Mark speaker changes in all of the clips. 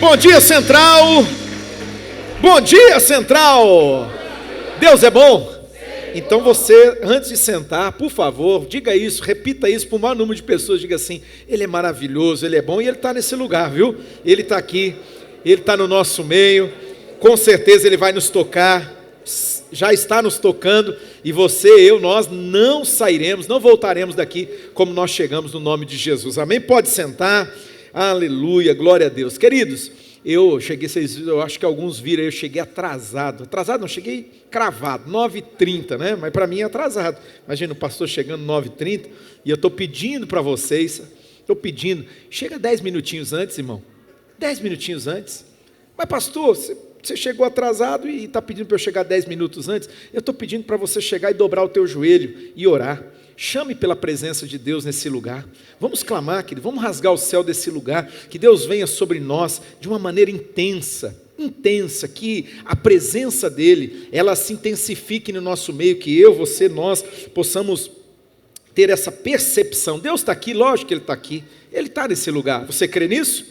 Speaker 1: Bom dia, Central! Bom dia, Central! Deus é bom? Então você, antes de sentar, por favor, diga isso, repita isso para o maior número de pessoas, diga assim: Ele é maravilhoso, Ele é bom e Ele está nesse lugar, viu? Ele está aqui, Ele está no nosso meio, com certeza Ele vai nos tocar, já está nos tocando, e você, eu, nós não sairemos, não voltaremos daqui como nós chegamos no nome de Jesus, amém? Pode sentar. Aleluia, glória a Deus. Queridos, eu cheguei, eu acho que alguns viram, eu cheguei atrasado não, cheguei cravado, 9h30, né? Mas para mim é atrasado. Imagina o pastor chegando 9h30, e eu estou pedindo para vocês, chega 10 minutinhos antes, irmão, 10 minutinhos antes. Mas pastor, você chegou atrasado e está pedindo para eu chegar 10 minutos antes? Eu estou pedindo para você chegar e dobrar o teu joelho e orar. Chame pela presença de Deus nesse lugar. Vamos clamar, querido, vamos rasgar o céu desse lugar, que Deus venha sobre nós de uma maneira intensa, que a presença dEle, ela se intensifique no nosso meio, que eu, você, nós possamos ter essa percepção. Deus está aqui, lógico que Ele está aqui, Ele está nesse lugar. Você crê nisso?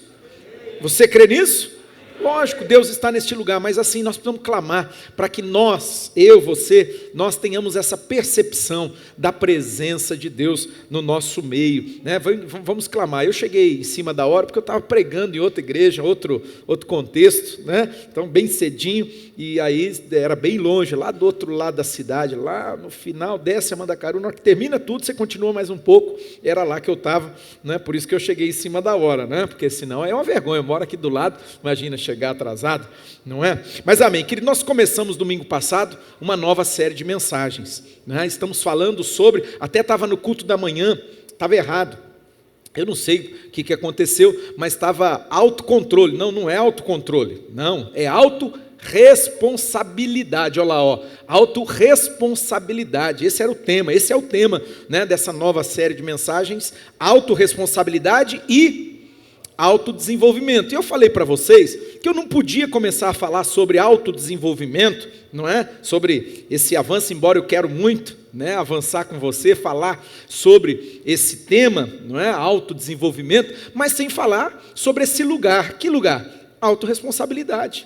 Speaker 1: Você crê nisso? Lógico, Deus está neste lugar, mas assim, nós precisamos clamar para que nós, eu, você, nós tenhamos essa percepção da presença de Deus no nosso meio, né? Vamos clamar. Eu cheguei em cima da hora, porque eu estava pregando em outra igreja, outro contexto, né? Então bem cedinho, e aí era bem longe, lá do outro lado da cidade, lá no final, desce a Mandacaru, na hora que termina tudo, você continua mais um pouco, era lá que eu estava, né? Por isso que eu cheguei em cima da hora, né? Porque senão é uma vergonha, eu moro aqui do lado, imagina chegar atrasado, não é? Mas amém, querido, nós começamos domingo passado uma nova série de mensagens, né? Estamos falando sobre, até estava no culto da manhã, estava errado, eu não sei o que aconteceu, mas estava autocontrole. Não é autocontrole, não, é autorresponsabilidade. Olha lá, ó, autorresponsabilidade, esse é o tema, né, dessa nova série de mensagens, autorresponsabilidade e autodesenvolvimento. E eu falei para vocês que eu não podia começar a falar sobre autodesenvolvimento, não é? Sobre esse avanço, embora eu quero muito, né, avançar com você, falar sobre esse tema, não é? Autodesenvolvimento, mas sem falar sobre esse lugar. Que lugar? Autorresponsabilidade.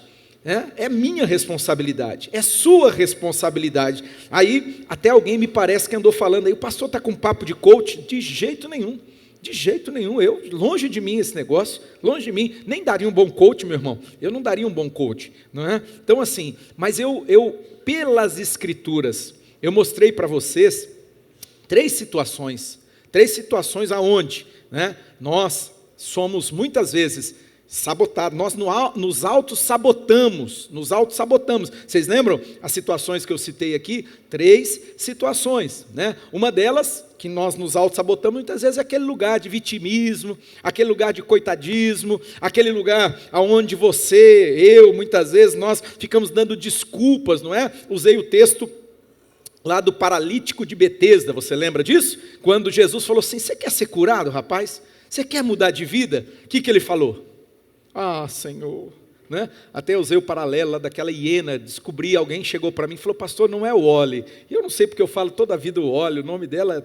Speaker 1: É minha responsabilidade, é sua responsabilidade. Aí até alguém me parece que andou falando aí, o pastor está com papo de coach. De jeito nenhum, longe de mim esse negócio, longe de mim, nem daria um bom coach, meu irmão, eu não daria um bom coach, não é? Então assim, mas eu pelas escrituras, eu mostrei para vocês três situações aonde, né, nós somos muitas vezes sabotados, nós nos auto-sabotamos, vocês lembram as situações que eu citei aqui? 3 situações, né? Uma delas, que nós nos auto-sabotamos muitas vezes, é aquele lugar de vitimismo, aquele lugar de coitadismo, aquele lugar onde muitas vezes nós ficamos dando desculpas, não é? Usei o texto lá do paralítico de Betesda, você lembra disso? Quando Jesus falou assim: você quer ser curado, rapaz? Você quer mudar de vida? O que ele falou? Ah, Senhor, né? Até usei o paralelo lá daquela hiena, descobri, alguém chegou para mim e falou: pastor, não é o Oli. E eu não sei porque eu falo toda a vida o Oli, o nome dela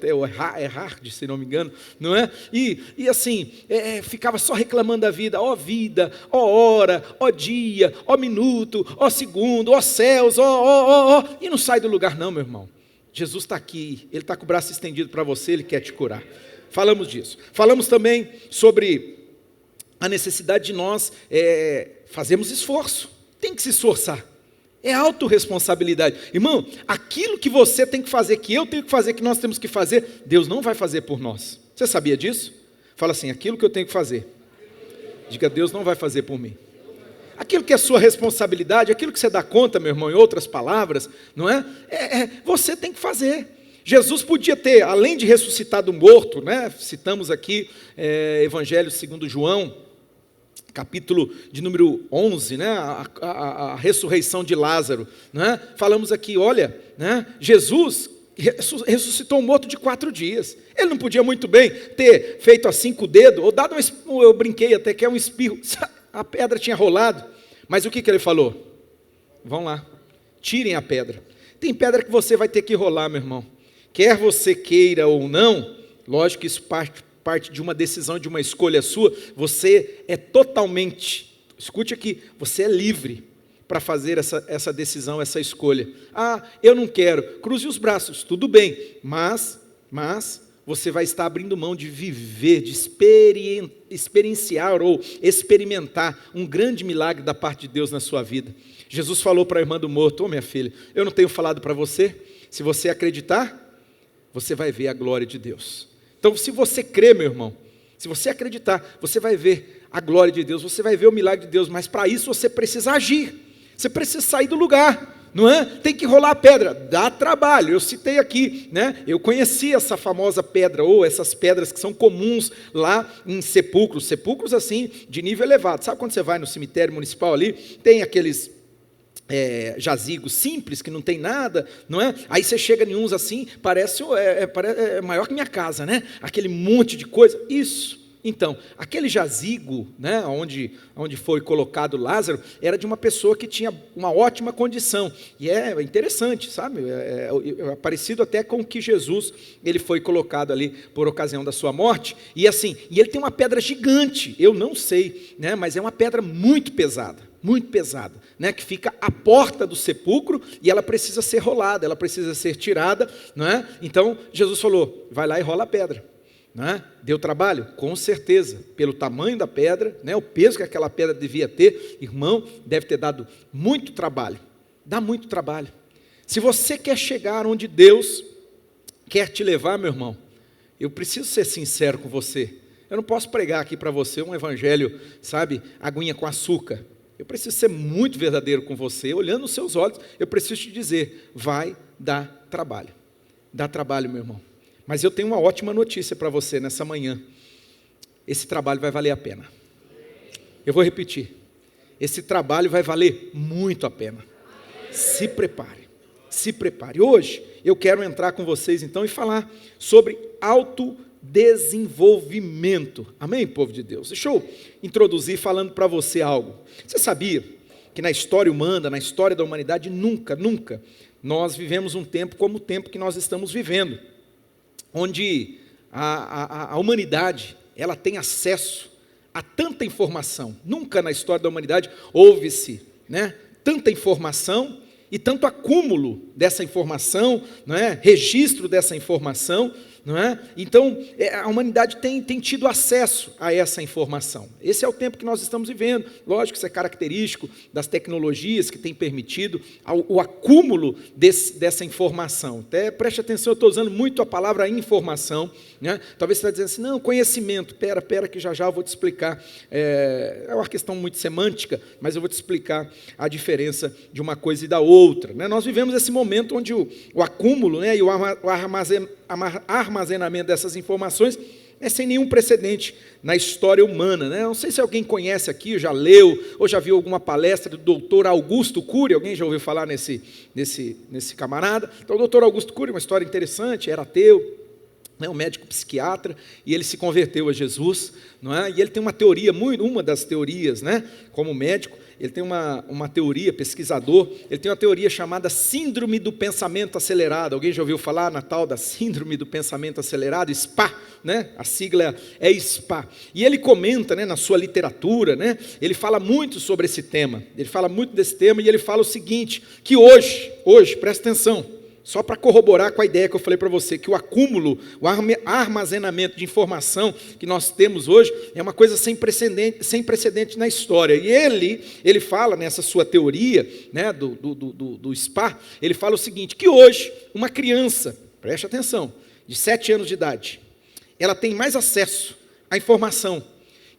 Speaker 1: é Hard, se não me engano, não é? E assim, ficava só reclamando da vida, ó hora, ó dia, ó minuto, ó segundo, ó céus, ó, e não sai do lugar não, meu irmão. Jesus está aqui, Ele está com o braço estendido para você, Ele quer te curar. Falamos disso. Falamos também sobre a necessidade de nós fazermos esforço, tem que se esforçar, é autorresponsabilidade. Irmão, aquilo que você tem que fazer, que eu tenho que fazer, que nós temos que fazer, Deus não vai fazer por nós. Você sabia disso? Fala assim: aquilo que eu tenho que fazer, diga: Deus não vai fazer por mim. Aquilo que é sua responsabilidade, aquilo que você dá conta, meu irmão, em outras palavras, não é? Você tem que fazer. Jesus podia ter, além de ressuscitar do morto, né? Citamos aqui Evangelho segundo João, capítulo de número 11, né? A ressurreição de Lázaro, né? Falamos aqui, olha, né? Jesus ressuscitou um morto de 4 dias. Ele não podia muito bem ter feito assim com o dedo, ou dado eu brinquei até que é um espirro, a pedra tinha rolado, mas o que ele falou? Vão lá, tirem a pedra. Tem pedra que você vai ter que rolar, meu irmão. Quer você queira ou não, lógico que isso parte de uma decisão, de uma escolha sua, você é totalmente Escute aqui, você é livre para fazer essa decisão, essa escolha. Ah, eu não quero, cruze os braços, tudo bem, mas você vai estar abrindo mão de viver, de experienciar ou experimentar um grande milagre da parte de Deus na sua vida. Jesus falou para a irmã do morto: minha filha, eu não tenho falado para você? Se você acreditar, você vai ver a glória de Deus. Então, se você crer, meu irmão, se você acreditar, você vai ver a glória de Deus, você vai ver o milagre de Deus, mas para isso você precisa agir, você precisa sair do lugar, não é? Tem que rolar a pedra, dá trabalho. Eu citei aqui, né? Eu conheci essa famosa pedra, ou essas pedras que são comuns lá em sepulcros assim, de nível elevado. Sabe quando você vai no cemitério municipal ali, tem aqueles jazigos simples, que não tem nada, não é? Aí você chega em uns assim, parece maior que minha casa, né? Aquele monte de coisa, isso. Então, aquele jazigo, né, onde foi colocado Lázaro, era de uma pessoa que tinha uma ótima condição, e é interessante, sabe, é parecido até com o que Jesus, ele foi colocado ali por ocasião da sua morte, e ele tem uma pedra gigante, eu não sei, né, mas é uma pedra muito pesada, né, que fica à porta do sepulcro, e ela precisa ser rolada, ela precisa ser tirada, não é? Então, Jesus falou: vai lá e rola a pedra. Né? Deu trabalho? Com certeza, pelo tamanho da pedra, né? O peso que aquela pedra devia ter, irmão, deve ter dado muito trabalho, dá muito trabalho. Se você quer chegar onde Deus quer te levar, meu irmão, eu preciso ser sincero com você, eu não posso pregar aqui para você um evangelho, sabe, aguinha com açúcar, eu preciso ser muito verdadeiro com você, olhando nos seus olhos, eu preciso te dizer, vai dar trabalho, dá trabalho, meu irmão. Mas eu tenho uma ótima notícia para você nessa manhã. Esse trabalho vai valer a pena. Eu vou repetir. Esse trabalho vai valer muito a pena. Se prepare. Se prepare. Hoje eu quero entrar com vocês então e falar sobre autodesenvolvimento. Amém, povo de Deus? Deixa eu introduzir falando para você algo. Você sabia que na história humana, na história da humanidade, nunca nós vivemos um tempo como o tempo que nós estamos vivendo, onde a humanidade ela tem acesso a tanta informação. Nunca na história da humanidade houve-se, né, tanta informação e tanto acúmulo dessa informação, não é? Registro dessa informação, não é? Então, a humanidade tem tido acesso a essa informação. Esse é o tempo que nós estamos vivendo. Lógico que isso é característico das tecnologias que têm permitido o acúmulo dessa informação. Até preste atenção, eu estou usando muito a palavra informação, né? Talvez você está dizendo assim, não, conhecimento, pera que já eu vou te explicar. É uma questão muito semântica, mas eu vou te explicar a diferença de uma coisa e da outra, né? Nós vivemos esse momento onde o acúmulo, né, e o armazenamento dessas informações é sem nenhum precedente na história humana, né? Não sei se alguém conhece aqui, já leu, ou já viu alguma palestra do doutor Augusto Cury. Alguém já ouviu falar nesse camarada? Então, o doutor Augusto Cury, uma história interessante, era ateu, um médico psiquiatra, e ele se converteu a Jesus, não é? E ele tem uma teoria, uma das teorias, né, como médico, ele tem uma teoria, pesquisador, ele tem uma teoria chamada síndrome do pensamento acelerado. Alguém já ouviu falar na tal da síndrome do pensamento acelerado, SPA, né? A sigla é SPA. E ele comenta, né, na sua literatura, né, ele fala muito sobre esse tema, ele fala muito desse tema, e ele fala o seguinte, que hoje, presta atenção, só para corroborar com a ideia que eu falei para você, que o acúmulo, o armazenamento de informação que nós temos hoje é uma coisa sem precedente na história. E ele fala nessa sua teoria, né, do SPA, ele fala o seguinte, que hoje uma criança, preste atenção, de 7 anos de idade, ela tem mais acesso à informação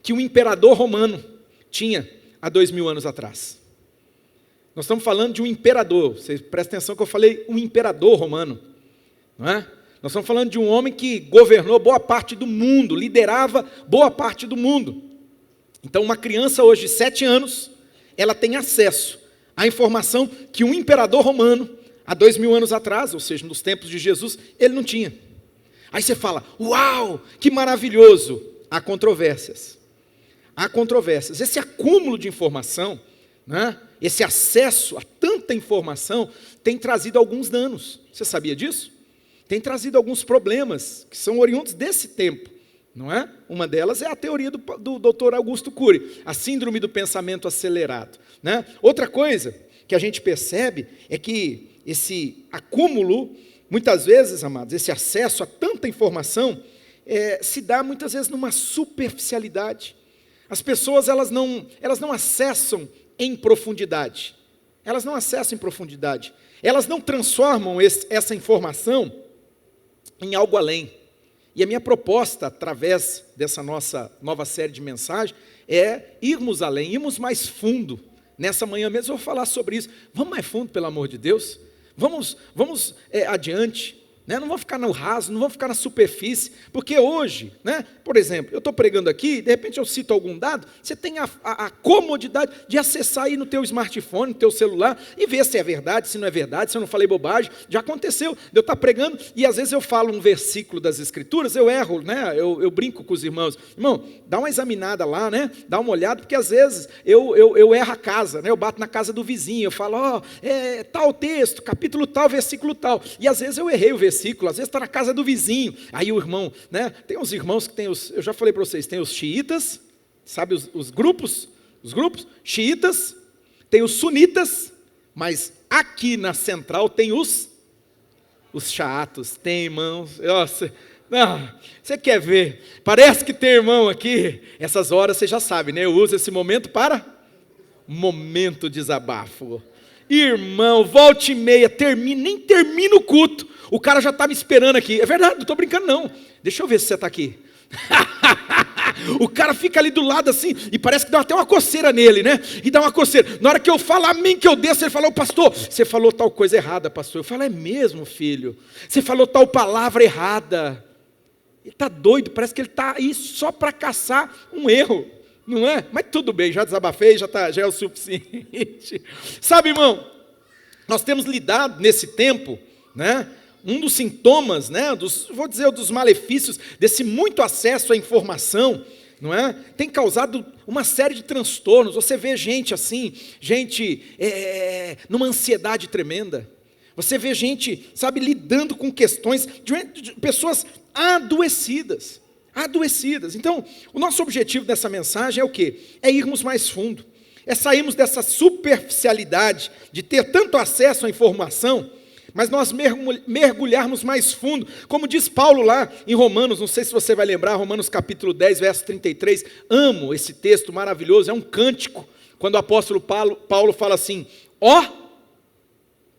Speaker 1: que o imperador romano tinha há 2000 anos atrás. Nós estamos falando de um imperador, vocês prestem atenção que eu falei um imperador romano, não é? Nós estamos falando de um homem que governou boa parte do mundo, liderava boa parte do mundo. Então uma criança hoje de 7 anos, ela tem acesso à informação que um imperador romano, há 2000 anos atrás, ou seja, nos tempos de Jesus, ele não tinha. Aí você fala, uau, que maravilhoso! Há controvérsias. Esse acúmulo de informação, né? Esse acesso a tanta informação tem trazido alguns danos. Você sabia disso? Tem trazido alguns problemas que são oriundos desse tempo, não é? Uma delas é a teoria do Dr. Augusto Cury, a síndrome do pensamento acelerado, né? Outra coisa que a gente percebe é que esse acúmulo, muitas vezes, amados, esse acesso a tanta informação, se dá muitas vezes numa superficialidade. As pessoas elas não acessam em profundidade. Elas não acessam em profundidade. Elas não transformam essa informação em algo além. E a minha proposta, através dessa nossa nova série de mensagens, é irmos além, irmos mais fundo. Nessa manhã mesmo eu vou falar sobre isso. Vamos mais fundo, pelo amor de Deus. Vamos adiante. Não vamos ficar no raso, não vamos ficar na superfície, porque hoje, por exemplo, eu estou pregando aqui, de repente eu cito algum dado, você tem a comodidade de acessar aí no teu smartphone, no teu celular, e ver se é verdade, se não é verdade, se eu não falei bobagem. Já aconteceu, eu estar pregando, e às vezes eu falo um versículo das Escrituras, eu erro, eu brinco com os irmãos, irmão, dá uma examinada lá, dá uma olhada, porque às vezes eu erro a casa, eu bato na casa do vizinho, eu falo, tal texto, capítulo tal, versículo tal, e às vezes eu errei o versículo, às vezes está na casa do vizinho, aí o irmão, tem uns irmãos que tem eu já falei para vocês, tem os xiitas, sabe os grupos, xiitas, tem os sunitas, mas aqui na central tem os chatos, tem irmãos, nossa, você quer ver, parece que tem irmão aqui, essas horas você já sabe, eu uso esse momento para momento de desabafo. Irmão, volta e meia, nem termina o culto, o cara já está me esperando aqui. É verdade, não estou brincando não. Deixa eu ver se você está aqui. O cara fica ali do lado assim, e parece que dá até uma coceira nele, E dá uma coceira. Na hora que eu falo amém, que eu desço, ele fala, pastor, você falou tal coisa errada, pastor. Eu falo, é mesmo, filho? Você falou tal palavra errada. Ele está doido, parece que ele está aí só para caçar um erro. Não é? Mas tudo bem, já desabafei, já é o suficiente. Sabe, irmão, nós temos lidado nesse tempo, um dos sintomas, dos malefícios desse muito acesso à informação, não é? Tem causado uma série de transtornos. Você vê gente assim, numa ansiedade tremenda. Você vê gente, lidando com questões de pessoas adoecidas. Então, o nosso objetivo dessa mensagem é o quê? É irmos mais fundo, é sairmos dessa superficialidade de ter tanto acesso à informação, mas nós mergulharmos mais fundo, como diz Paulo lá em Romanos, não sei se você vai lembrar, Romanos capítulo 10, verso 33, amo esse texto maravilhoso, é um cântico, quando o apóstolo Paulo fala assim,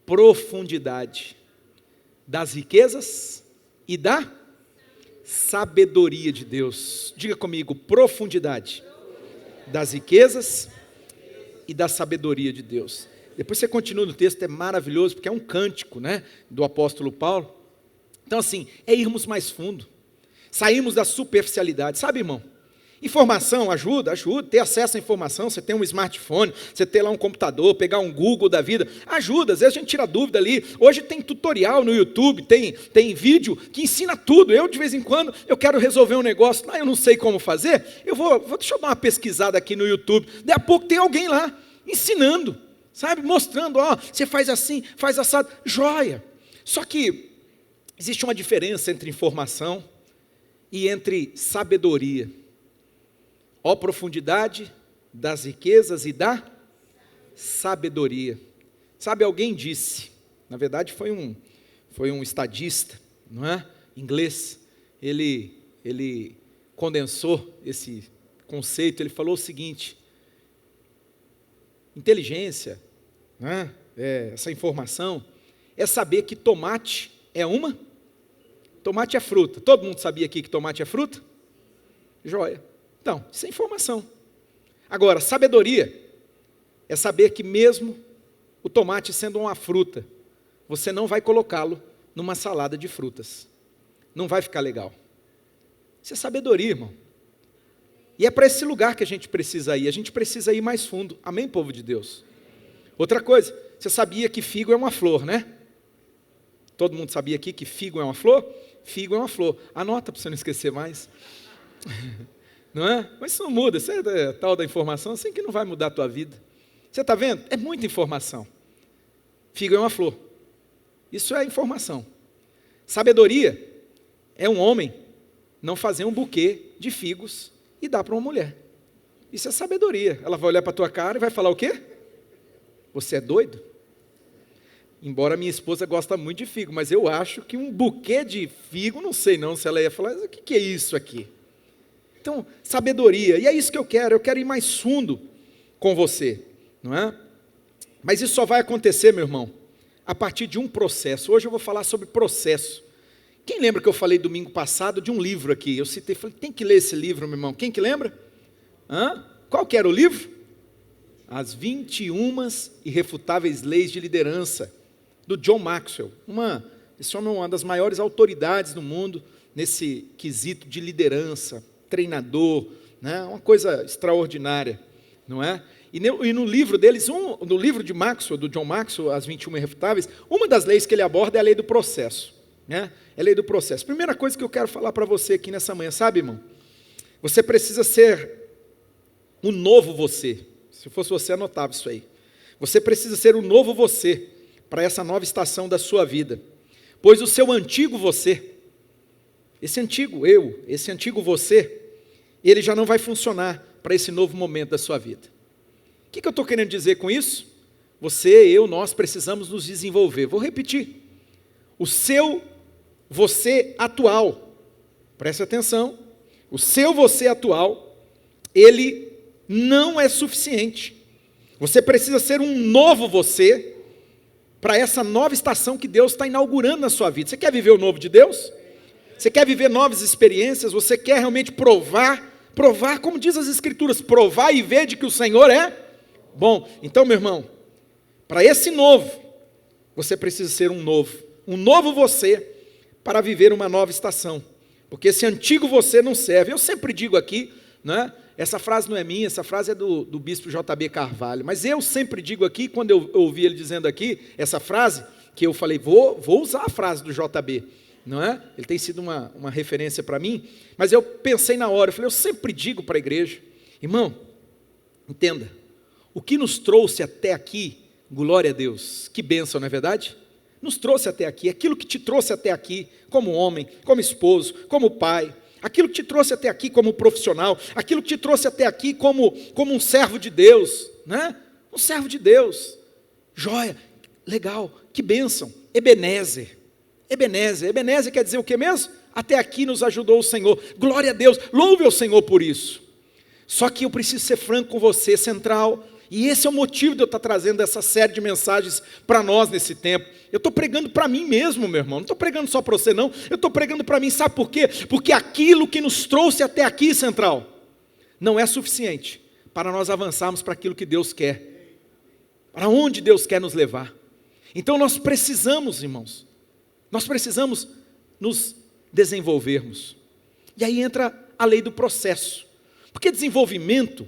Speaker 1: profundidade das riquezas e da sabedoria de Deus. Diga comigo, profundidade das riquezas e da sabedoria de Deus. Depois você continua no texto, é maravilhoso, porque é um cântico, do apóstolo Paulo. Então assim, é irmos mais fundo, sairmos da superficialidade, sabe, irmão? Informação ajuda, ter acesso à informação, você tem um smartphone, você tem lá um computador, pegar um Google da vida, ajuda, às vezes a gente tira dúvida ali, hoje tem tutorial no YouTube, tem vídeo que ensina tudo, eu de vez em quando, eu quero resolver um negócio, eu não sei como fazer, deixa eu dar uma pesquisada aqui no YouTube, daqui a pouco tem alguém lá, ensinando, mostrando, você faz assim, faz assado, joia. Só que existe uma diferença entre informação e entre sabedoria. Profundidade das riquezas e da sabedoria. Alguém disse, na verdade foi um estadista, não é? Inglês, ele condensou esse conceito, ele falou o seguinte, inteligência, essa informação, é saber que tomate é fruta. Todo mundo sabia aqui que tomate é fruta? Joia. Então, isso é informação. Agora, sabedoria é saber que mesmo o tomate sendo uma fruta, você não vai colocá-lo numa salada de frutas. Não vai ficar legal. Isso é sabedoria, irmão. E é para esse lugar que a gente precisa ir. A gente precisa ir mais fundo. Amém, povo de Deus? Outra coisa, você sabia que figo é uma flor, Todo mundo sabia aqui que figo é uma flor? Figo é uma flor. Anota para você não esquecer mais. Não é? Mas isso não muda, isso é tal da informação, assim que não vai mudar a tua vida. Você está vendo? É muita informação. Figo é uma flor. Isso é informação. Sabedoria é um homem não fazer um buquê de figos e dar para uma mulher. Isso é sabedoria. Ela vai olhar para a tua cara e vai falar o quê? Você é doido? Embora minha esposa gosta muito de figo, mas eu acho que um buquê de figo, não sei não se ela ia falar, o que é isso aqui? Então, sabedoria, e é isso que eu quero ir mais fundo com você, não é? Mas isso só vai acontecer, meu irmão, a partir de um processo. Hoje eu vou falar sobre processo. Quem lembra que eu falei domingo passado de um livro aqui? Eu citei, falei, tem que ler esse livro, meu irmão. Quem que lembra? Qual que era o livro? As 21 Irrefutáveis Leis de Liderança, do John Maxwell. Esse homem é uma das maiores autoridades do mundo nesse quesito de liderança, treinador, né? Uma coisa extraordinária, não é? E no livro deles, no livro de Maxwell, do John Maxwell, As 21 Irrefutáveis, uma das leis que ele aborda é a lei do processo, né? É a lei do processo. Primeira coisa que eu quero falar para você aqui nessa manhã, sabe, irmão? Você precisa ser um novo você. Se fosse você, anotava isso aí. Você precisa ser um novo você para essa nova estação da sua vida. Pois o seu antigo você, esse antigo eu, esse antigo você, ele já não vai funcionar para esse novo momento da sua vida. O que eu estou querendo dizer com isso? Você, eu, nós precisamos nos desenvolver. Vou repetir. O seu você atual, preste atenção, o seu você atual, ele não é suficiente. Você precisa ser um novo você para essa nova estação que Deus está inaugurando na sua vida. Você quer viver o novo de Deus? Você quer viver novas experiências? Você quer realmente provar, como diz as Escrituras, provar e ver de que o Senhor é bom. Então, meu irmão, para esse novo, você precisa ser um novo você para viver uma nova estação, porque esse antigo você não serve. Eu sempre digo aqui, né? Essa frase não é minha, essa frase é do bispo J.B. Carvalho, mas eu sempre digo aqui, quando eu ouvi ele dizendo aqui, essa frase, que eu falei, vou usar a frase do J.B., não é? Ele tem sido uma referência para mim, mas eu pensei na hora, eu falei, eu sempre digo para a igreja, irmão, entenda, o que nos trouxe até aqui, glória a Deus, que bênção, não é verdade? Nos trouxe até aqui, aquilo que te trouxe até aqui, como homem, como esposo, como pai, aquilo que te trouxe até aqui como profissional, aquilo que te trouxe até aqui como um servo de Deus, né? Um servo de Deus, joia, legal, que bênção, Ebenezer quer dizer o que mesmo? Até aqui nos ajudou o Senhor, glória a Deus, louve ao Senhor por isso. Só que eu preciso ser franco com você, central, e esse é o motivo de eu estar trazendo essa série de mensagens para nós nesse tempo. Eu estou pregando para mim mesmo, meu irmão, não estou pregando só para você não, eu estou pregando para mim, sabe por quê? Porque aquilo que nos trouxe até aqui, central, não é suficiente para nós avançarmos para aquilo que Deus quer, para onde Deus quer nos levar. Então nós precisamos, irmãos, nós precisamos nos desenvolvermos. E aí entra a lei do processo, porque desenvolvimento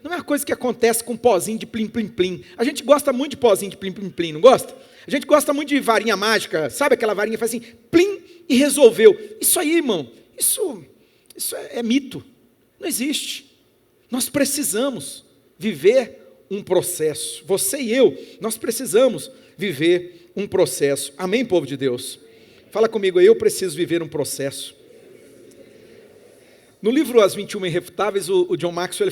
Speaker 1: não é uma coisa que acontece com pozinho de plim, plim, plim. A gente gosta muito de pozinho de plim, plim, plim, não gosta? A gente gosta muito de varinha mágica, sabe aquela varinha que faz assim, plim, e resolveu. Isso aí, irmão, isso é mito, não existe. Nós precisamos viver um processo. Você e eu, nós precisamos viver um processo. Amém, povo de Deus? Fala comigo aí, eu preciso viver um processo. No livro As 21 Irrefutáveis, o John Maxwell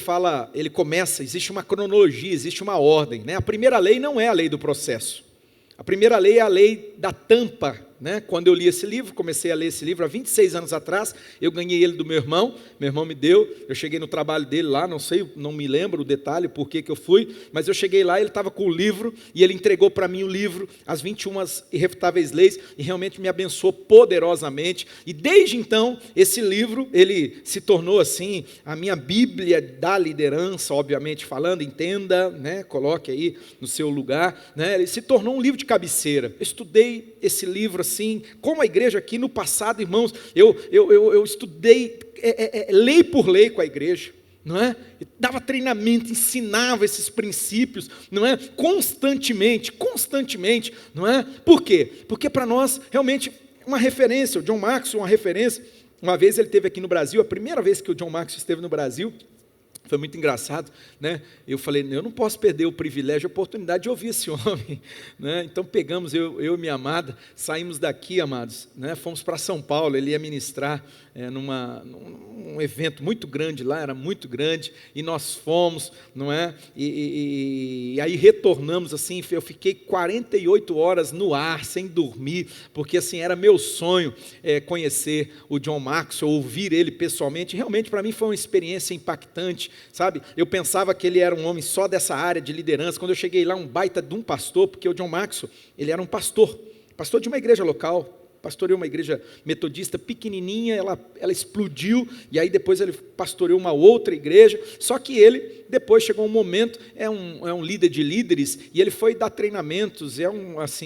Speaker 1: ele começa, existe uma cronologia, existe uma ordem, né? A primeira lei não é a lei do processo. A primeira lei é a lei da tampa, né? Quando eu li esse livro, comecei a ler esse livro há 26 anos atrás, eu ganhei ele do meu irmão me deu, eu cheguei no trabalho dele lá, não me lembro o detalhe, por que eu fui, mas eu cheguei lá, ele estava com o livro, e ele entregou para mim o livro, As 21 Irrefutáveis Leis, e realmente me abençoou poderosamente, e desde então, esse livro, ele se tornou assim, a minha Bíblia da liderança, obviamente falando, entenda, né? Coloque aí no seu lugar, né? Ele se tornou um livro de cabeceira. Eu estudei esse livro assim, como a igreja aqui no passado, irmãos, eu estudei lei por lei com a igreja, não é? Dava treinamento, ensinava esses princípios, não é? Constantemente, não é? Por quê? Porque para nós, realmente, uma referência, o John Maxwell, uma referência, uma vez ele esteve aqui no Brasil, a primeira vez que o John Maxwell esteve no Brasil, Foi muito engraçado, né? Eu falei, eu não posso perder o privilégio, a oportunidade de ouvir esse homem, né? Então pegamos, eu e minha amada, saímos daqui, amados, né? Fomos para São Paulo, ele ia ministrar num evento muito grande lá, era muito grande, e nós fomos, não é? E aí retornamos assim, eu fiquei 48 horas no ar, sem dormir, porque assim, era meu sonho conhecer o John Maxwell, ouvir ele pessoalmente. Realmente para mim foi uma experiência impactante, sabe? Eu pensava que ele era um homem só dessa área de liderança. Quando eu cheguei lá, um baita de um pastor, porque o John Maxwell, ele era um pastor de uma igreja local, pastoreou uma igreja metodista pequenininha, ela explodiu, e aí depois ele pastoreou uma outra igreja, só que ele, depois chegou um momento, é um líder de líderes, e ele foi dar treinamentos,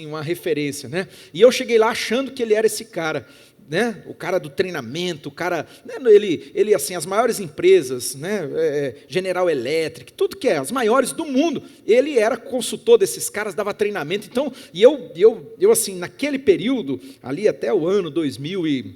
Speaker 1: uma referência, né? E eu cheguei lá achando que ele era esse cara, né? O cara do treinamento, o cara, né? ele assim, as maiores empresas, né? General Electric, tudo que as maiores do mundo, ele era consultor desses caras, dava treinamento. Então, e eu assim, naquele período, ali até o ano 2000 e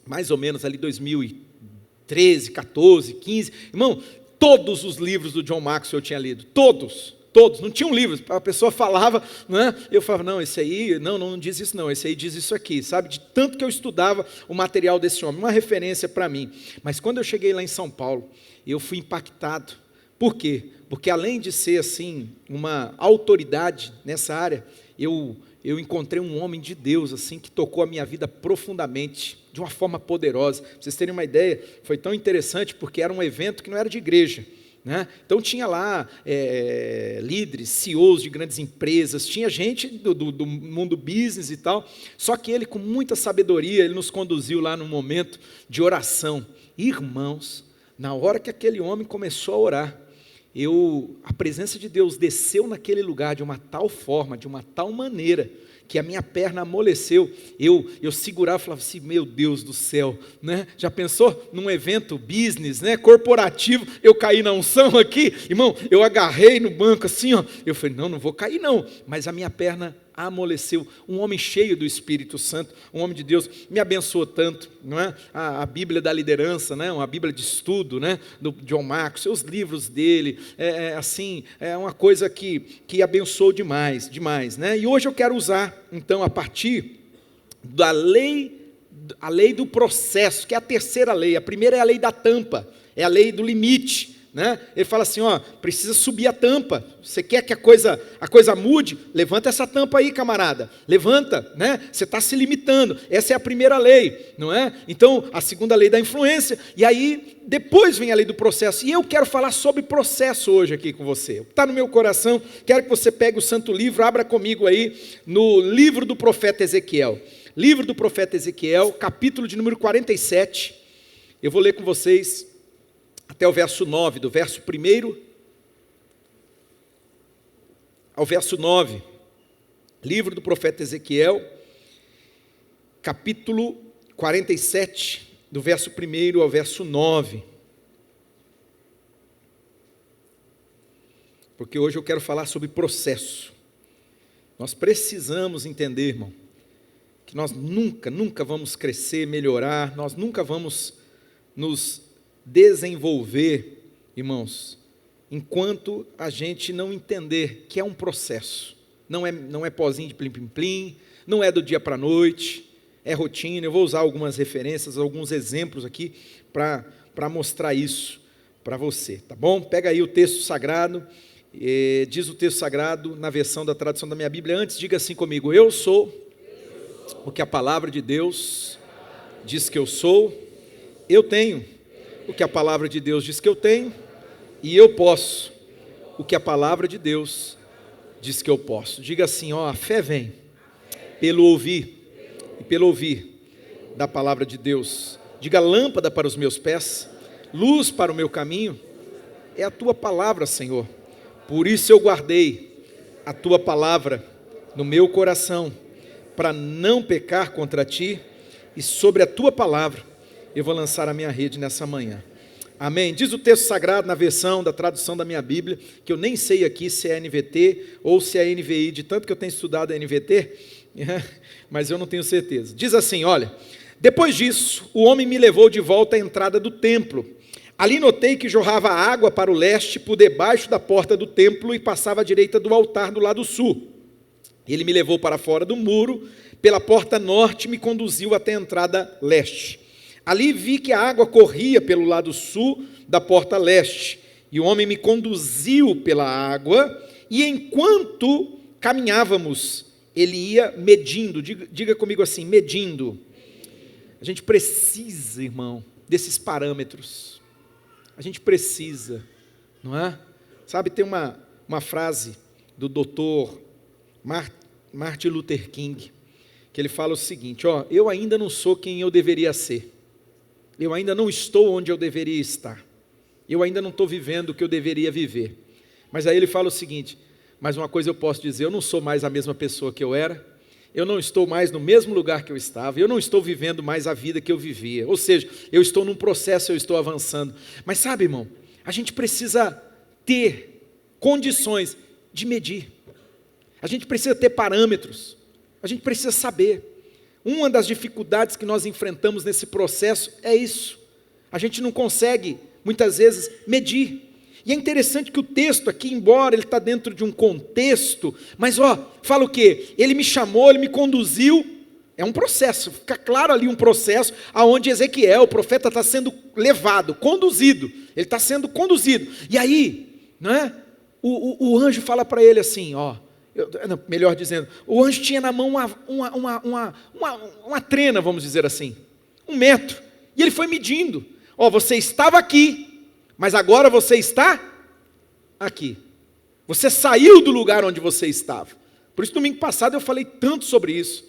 Speaker 1: mais ou menos ali 2013, 14, 15, irmão, todos os livros do John Maxwell eu tinha lido, todos, não tinham livros, a pessoa falava, né? Eu falava, não, esse aí, não diz isso não, esse aí diz isso aqui, sabe, de tanto que eu estudava o material desse homem, uma referência para mim. Mas quando eu cheguei lá em São Paulo, eu fui impactado. Por quê? Porque além de ser assim, uma autoridade nessa área, eu encontrei um homem de Deus, assim, que tocou a minha vida profundamente, de uma forma poderosa. Para vocês terem uma ideia, foi tão interessante, porque era um evento que não era de igreja, né? Então tinha lá líderes, CEOs de grandes empresas, tinha gente do mundo business e tal, só que ele com muita sabedoria, ele nos conduziu lá num momento de oração. Irmãos, na hora que aquele homem começou a orar, a presença de Deus desceu naquele lugar de uma tal forma, de uma tal maneira, que a minha perna amoleceu, eu segurava e falava assim, meu Deus do céu, né? Já pensou num evento business, né? Corporativo, eu caí na unção aqui, irmão, eu agarrei no banco assim, ó, eu falei, não vou cair não, mas a minha perna amoleceu. Um homem cheio do Espírito Santo, um homem de Deus, me abençoou tanto, não é? A Bíblia da liderança, né? Uma Bíblia de estudo, né? Do John Maxwell, os livros dele, assim, é uma coisa que abençoou demais, né? E hoje eu quero usar, então, a partir da lei, a lei do processo, que é a terceira lei. A primeira é a lei da tampa, é a lei do limite, né? Ele fala assim, ó, precisa subir a tampa. Você quer que a coisa mude? Levanta essa tampa aí, camarada. Levanta, né? Você está se limitando. Essa é a primeira lei, não é? Então, a segunda lei da influência. E aí, depois vem a lei do processo. E eu quero falar sobre processo hoje aqui com você. Está no meu coração. Quero que você pegue o santo livro, abra comigo aí no livro do profeta Ezequiel. Livro do profeta Ezequiel, capítulo de número 47. Eu vou ler com vocês até o verso 9, do verso 1 ao verso 9, livro do profeta Ezequiel, capítulo 47, do verso 1 ao verso 9, porque hoje eu quero falar sobre processo. Nós precisamos entender, irmão, que nós nunca vamos crescer, melhorar, nós nunca vamos nos desenvolver, irmãos, enquanto a gente não entender que é um processo, não é pozinho de plim-plim-plim, não é do dia para a noite, é rotina. Eu vou usar algumas referências, alguns exemplos aqui, para mostrar isso para você, tá bom? Pega aí o texto sagrado, diz o texto sagrado, na versão da tradução da minha Bíblia, antes diga assim comigo, eu sou o que a palavra de Deus diz que eu sou, eu tenho o que a palavra de Deus diz que eu tenho, e eu posso o que a palavra de Deus diz que eu posso. Diga assim, ó, a fé vem pelo ouvir, e pelo ouvir da palavra de Deus. Diga, lâmpada para os meus pés, luz para o meu caminho, é a tua palavra, Senhor. Por isso eu guardei a tua palavra no meu coração, para não pecar contra ti, e sobre a tua palavra eu vou lançar a minha rede nessa manhã. Amém? Diz o texto sagrado na versão da tradução da minha Bíblia, que eu nem sei aqui se é NVT ou se é NVI, de tanto que eu tenho estudado a NVT, mas eu não tenho certeza. Diz assim, olha, depois disso, o homem me levou de volta à entrada do templo, Ali notei que jorrava água para o leste por debaixo da porta do templo e passava à direita do altar do lado sul. Ele me levou para fora do muro, pela porta norte me conduziu até a entrada leste. Ali vi que a água corria pelo lado sul da porta leste, e o homem me conduziu pela água, e enquanto caminhávamos, ele ia medindo, diga comigo assim, medindo. A gente precisa, irmão, desses parâmetros. A gente precisa, não é? Sabe, tem uma frase do doutor Martin Luther King, que ele fala o seguinte, eu ainda não sou quem eu deveria ser. Eu ainda não estou onde eu deveria estar. Eu ainda não estou vivendo o que eu deveria viver. Mas aí ele fala o seguinte, mas uma coisa eu posso dizer, eu não sou mais a mesma pessoa que eu era, eu não estou mais no mesmo lugar que eu estava, eu não estou vivendo mais a vida que eu vivia. Ou seja, eu estou num processo, eu estou avançando. Mas sabe, irmão, a gente precisa ter condições de medir. A gente precisa ter parâmetros. A gente precisa saber. Uma das dificuldades que nós enfrentamos nesse processo é isso. A gente não consegue, muitas vezes, medir. E é interessante que o texto aqui, embora ele está dentro de um contexto, mas fala o quê? Ele me chamou, ele me conduziu, é um processo, fica claro ali um processo, aonde Ezequiel, o profeta, está sendo levado, conduzido, ele está sendo conduzido, e aí, o anjo fala para ele assim, melhor dizendo, o anjo tinha na mão uma trena, vamos dizer assim, 1 metro, e ele foi medindo, você estava aqui, mas agora você está aqui. Você saiu do lugar onde você estava. Por isso, domingo passado eu falei tanto sobre isso.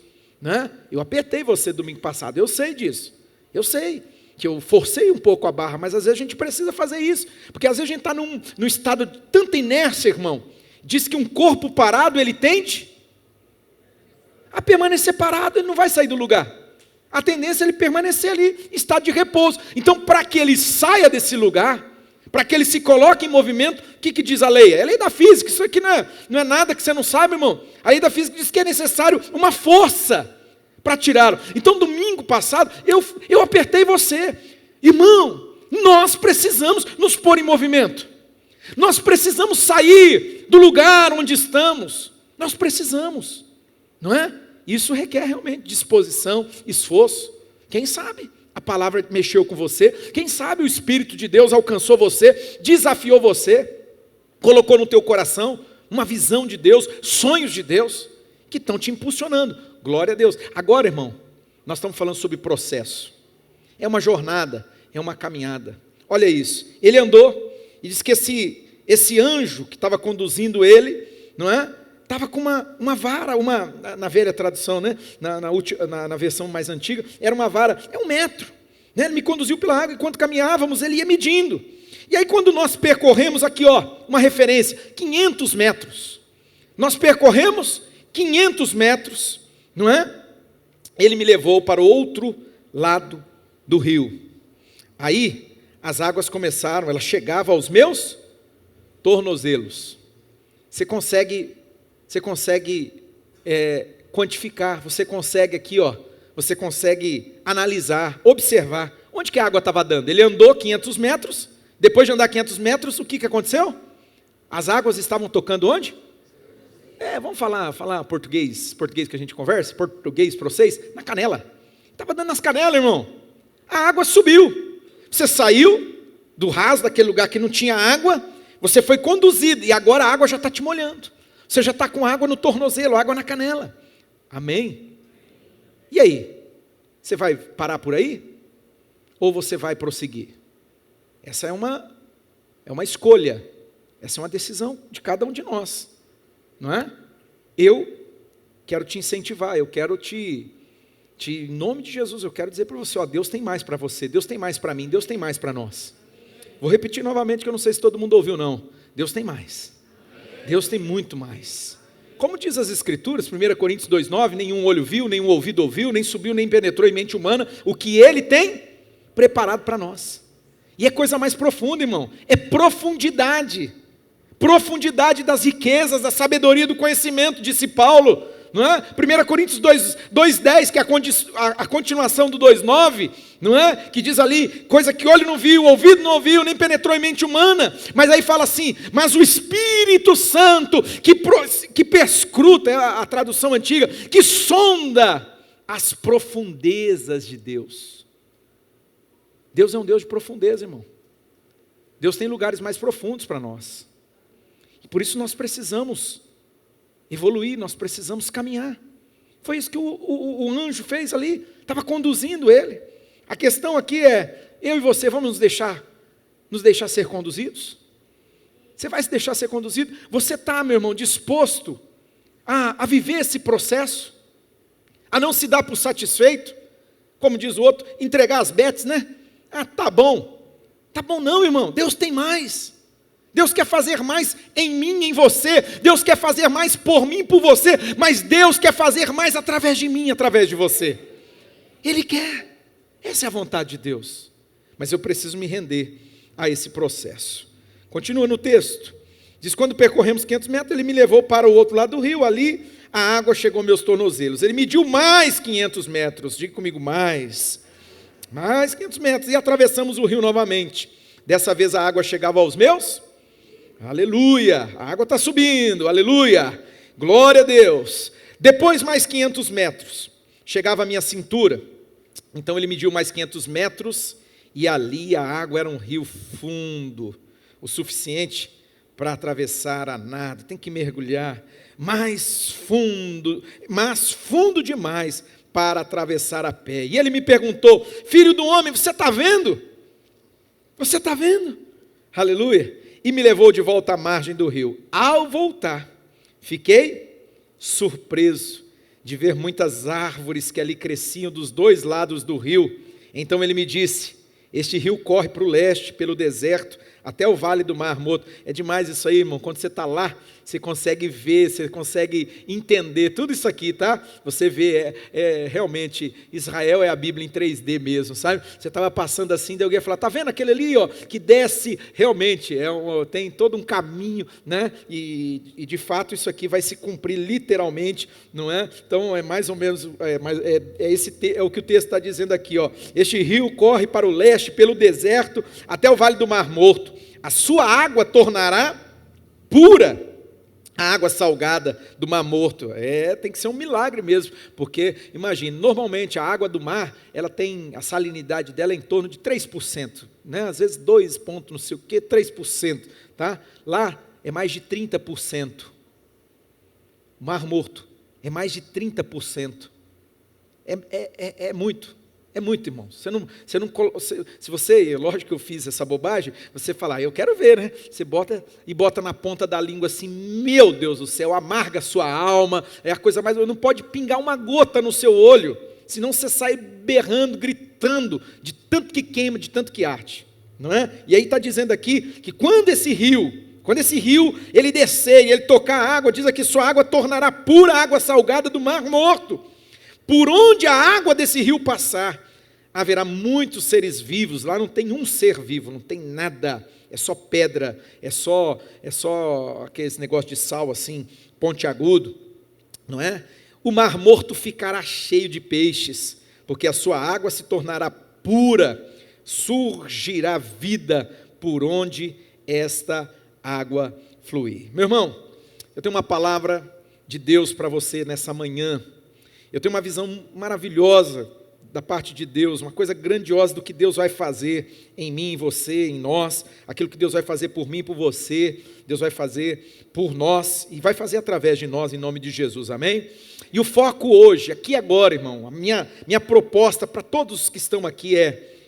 Speaker 1: Eu apertei você domingo passado, eu sei disso. Eu sei que eu forcei um pouco a barra, mas às vezes a gente precisa fazer isso. Porque às vezes a gente está num estado de tanta inércia, irmão. Diz que um corpo parado, ele tende a permanecer parado, ele não vai sair do lugar. A tendência é ele permanecer ali, estado de repouso. Então, para que ele saia desse lugar, para que ele se coloque em movimento, o que diz a lei? É a lei da física, isso aqui não é nada que você não sabe, irmão. A lei da física diz que é necessário uma força para tirá-lo. Então, domingo passado, eu apertei você. Irmão, nós precisamos nos pôr em movimento. Nós precisamos sair do lugar onde estamos. Nós precisamos, não é? Isso requer realmente disposição, esforço. Quem sabe a palavra mexeu com você, quem sabe o Espírito de Deus alcançou você, desafiou você, colocou no teu coração uma visão de Deus, sonhos de Deus, que estão te impulsionando, glória a Deus. Agora, irmão, nós estamos falando sobre processo, é uma jornada, é uma caminhada, olha isso, ele andou, e diz que esse anjo que estava conduzindo ele, não é? Estava com uma vara, na velha tradução, na versão mais antiga, era uma vara, 1 metro. Ele me conduziu pela água, enquanto caminhávamos, ele ia medindo. E aí quando nós percorremos aqui, uma referência, 500 metros. Nós percorremos 500 metros, não é? Ele me levou para o outro lado do rio. Aí as águas começaram, ela chegava aos meus tornozelos. Você consegue quantificar, você consegue aqui, você consegue analisar, observar, onde que a água estava dando. Ele andou 500 metros, depois de andar 500 metros, o que aconteceu? As águas estavam tocando onde? Vamos falar português que a gente conversa, português para vocês, na canela. Estava dando nas canelas, irmão. A água subiu. Você saiu do raso, daquele lugar que não tinha água, você foi conduzido, e agora a água já está te molhando. Você já está com água no tornozelo, água na canela. Amém? E aí? Você vai parar por aí? Ou você vai prosseguir? Essa é uma escolha. Essa é uma decisão de cada um de nós. Não é? Eu quero te incentivar, eu quero em nome de Jesus, eu quero dizer para você, Deus tem mais para você, Deus tem mais para mim, Deus tem mais para nós. Vou repetir novamente, que eu não sei se todo mundo ouviu não. Deus tem mais. Deus tem muito mais. Como diz as Escrituras, 1 Coríntios 2,9, nenhum olho viu, nenhum ouvido ouviu, nem subiu, nem penetrou em mente humana, o que Ele tem preparado para nós. E é coisa mais profunda, irmão, é profundidade das riquezas, da sabedoria, do conhecimento, disse Paulo, não é? 1 Coríntios 2,10, que é a continuação do 2,9, não é? Que diz ali, coisa que olho não viu, ouvido não ouviu, nem penetrou em mente humana. Mas aí fala assim, mas o Espírito Santo, que perscruta, é a tradução antiga, que sonda as profundezas de Deus. Deus é um Deus de profundeza, irmão. Deus tem lugares mais profundos para nós. E por isso nós precisamos evoluir, nós precisamos caminhar. Foi isso que o anjo fez ali, estava conduzindo ele. A questão aqui é, eu e você vamos nos deixar ser conduzidos? Você vai se deixar ser conduzido? Você está, meu irmão, disposto a viver esse processo? A não se dar por satisfeito? Como diz o outro, entregar as bets, né? Ah, tá bom. Tá bom não, irmão, Deus tem mais. Deus quer fazer mais em mim, em você. Deus quer fazer mais por mim, por você. Mas Deus quer fazer mais através de mim, através de você. Ele quer. Essa é a vontade de Deus. Mas eu preciso me render a esse processo. Continua no texto. Diz, quando percorremos 500 metros, ele me levou para o outro lado do rio. Ali a água chegou aos meus tornozelos. Ele mediu mais 500 metros. Diga comigo, mais 500 metros. E atravessamos o rio novamente. Dessa vez a água chegava aos meus. Aleluia, a água está subindo, aleluia, glória a Deus. Depois mais 500 metros, chegava a minha cintura. Então ele mediu mais 500 metros e ali a água era um rio fundo, o suficiente para atravessar a nado. Tem que mergulhar mais fundo demais para atravessar a pé. E ele me perguntou, filho do homem, você está vendo? Você está vendo? Aleluia. E me levou de volta à margem do rio. Ao voltar, fiquei surpreso de ver muitas árvores que ali cresciam dos dois lados do rio. Então ele me disse, este rio corre para o leste, pelo deserto, até o vale do Mar Morto. É demais isso aí, irmão. Quando você está lá, você consegue ver, você consegue entender tudo isso aqui, tá? Você vê, realmente, Israel é a Bíblia em 3D mesmo, sabe? Você estava passando assim, daí alguém ia falar, tá vendo aquele ali, ó, que desce, realmente, tem todo um caminho, né? E de fato isso aqui vai se cumprir literalmente, não é? Então é mais ou menos, é o que o texto está dizendo aqui, ó. Este rio corre para o leste, pelo deserto, até o vale do Mar Morto. A sua água tornará pura a água salgada do Mar Morto. Tem que ser um milagre mesmo, porque, imagine, normalmente a água do mar, ela tem, a salinidade dela é em torno de 3%, né? Às vezes 2 pontos, não sei o que, 3%, tá? Lá é mais de 30%. O Mar Morto é mais de 30%. É muito. É muito, irmão. Se você, lógico que eu fiz essa bobagem, você fala, eu quero ver, né? Você bota na ponta da língua assim, meu Deus do céu, amarga a sua alma, é a coisa mais, não pode pingar uma gota no seu olho, senão você sai berrando, gritando, de tanto que queima, de tanto que arde, não é? E aí está dizendo aqui, que quando esse rio, ele descer e ele tocar a água, diz aqui, sua água tornará pura a água salgada do Mar Morto. Por onde a água desse rio passar, haverá muitos seres vivos. Lá não tem um ser vivo, não tem nada, é só pedra, é só aquele negócio de sal assim, pontiagudo, não é? O Mar Morto ficará cheio de peixes, porque a sua água se tornará pura, surgirá vida por onde esta água fluir. Meu irmão, eu tenho uma palavra de Deus para você nessa manhã. Eu tenho uma visão maravilhosa da parte de Deus, uma coisa grandiosa do que Deus vai fazer em mim, em você, em nós, aquilo que Deus vai fazer por mim, por você, Deus vai fazer por nós e vai fazer através de nós, em nome de Jesus, amém? E o foco hoje, aqui agora, irmão, a minha proposta para todos que estão aqui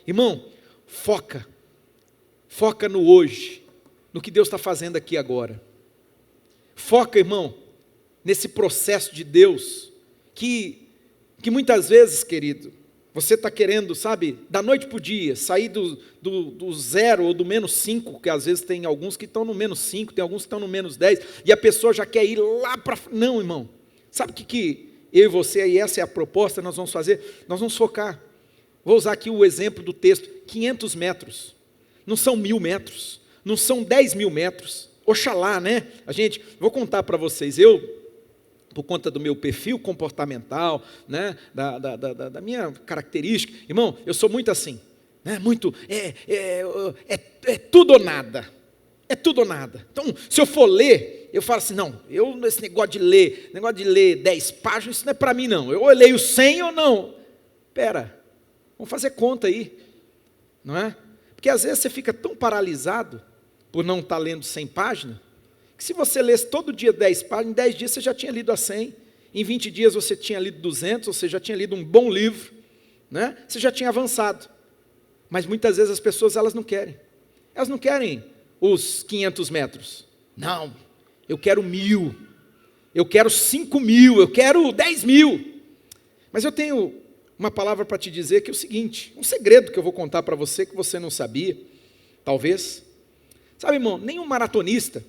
Speaker 1: irmão, foca no hoje, no que Deus está fazendo aqui agora. Foca, irmão, nesse processo de Deus, que muitas vezes, querido, você está querendo, sabe, da noite para o dia, sair do 0 ou do -5, que às vezes tem alguns que estão no -5, tem alguns que estão no -10, e a pessoa já quer ir lá para... Não, irmão, sabe o que eu e você, e essa é a proposta, nós vamos fazer? Nós vamos focar. Vou usar aqui o exemplo do texto, 500 metros, não são 1000 metros, não são 10 mil metros, oxalá, né? Vou contar para vocês, eu por conta do meu perfil comportamental, né, da minha característica. Irmão, eu sou muito assim, né, muito, é tudo ou nada, é tudo ou nada. Então, se eu for ler, eu falo assim, não, esse negócio de ler 10 páginas, isso não é para mim não, eu leio 100 ou não. Pera, vamos fazer conta aí, não é? Porque às vezes você fica tão paralisado, por não estar lendo 100 páginas, que se você lesse todo dia 10 páginas, em 10 dias você já tinha lido a 100, em 20 dias você tinha lido 200, ou você já tinha lido um bom livro, né? Você já tinha avançado. Mas muitas vezes as pessoas elas não querem os 500 metros, não, eu quero 1000, eu quero 5.000, eu quero 10.000, mas eu tenho uma palavra para te dizer que é o seguinte, um segredo que eu vou contar para você que você não sabia, talvez, sabe irmão, nenhum maratonista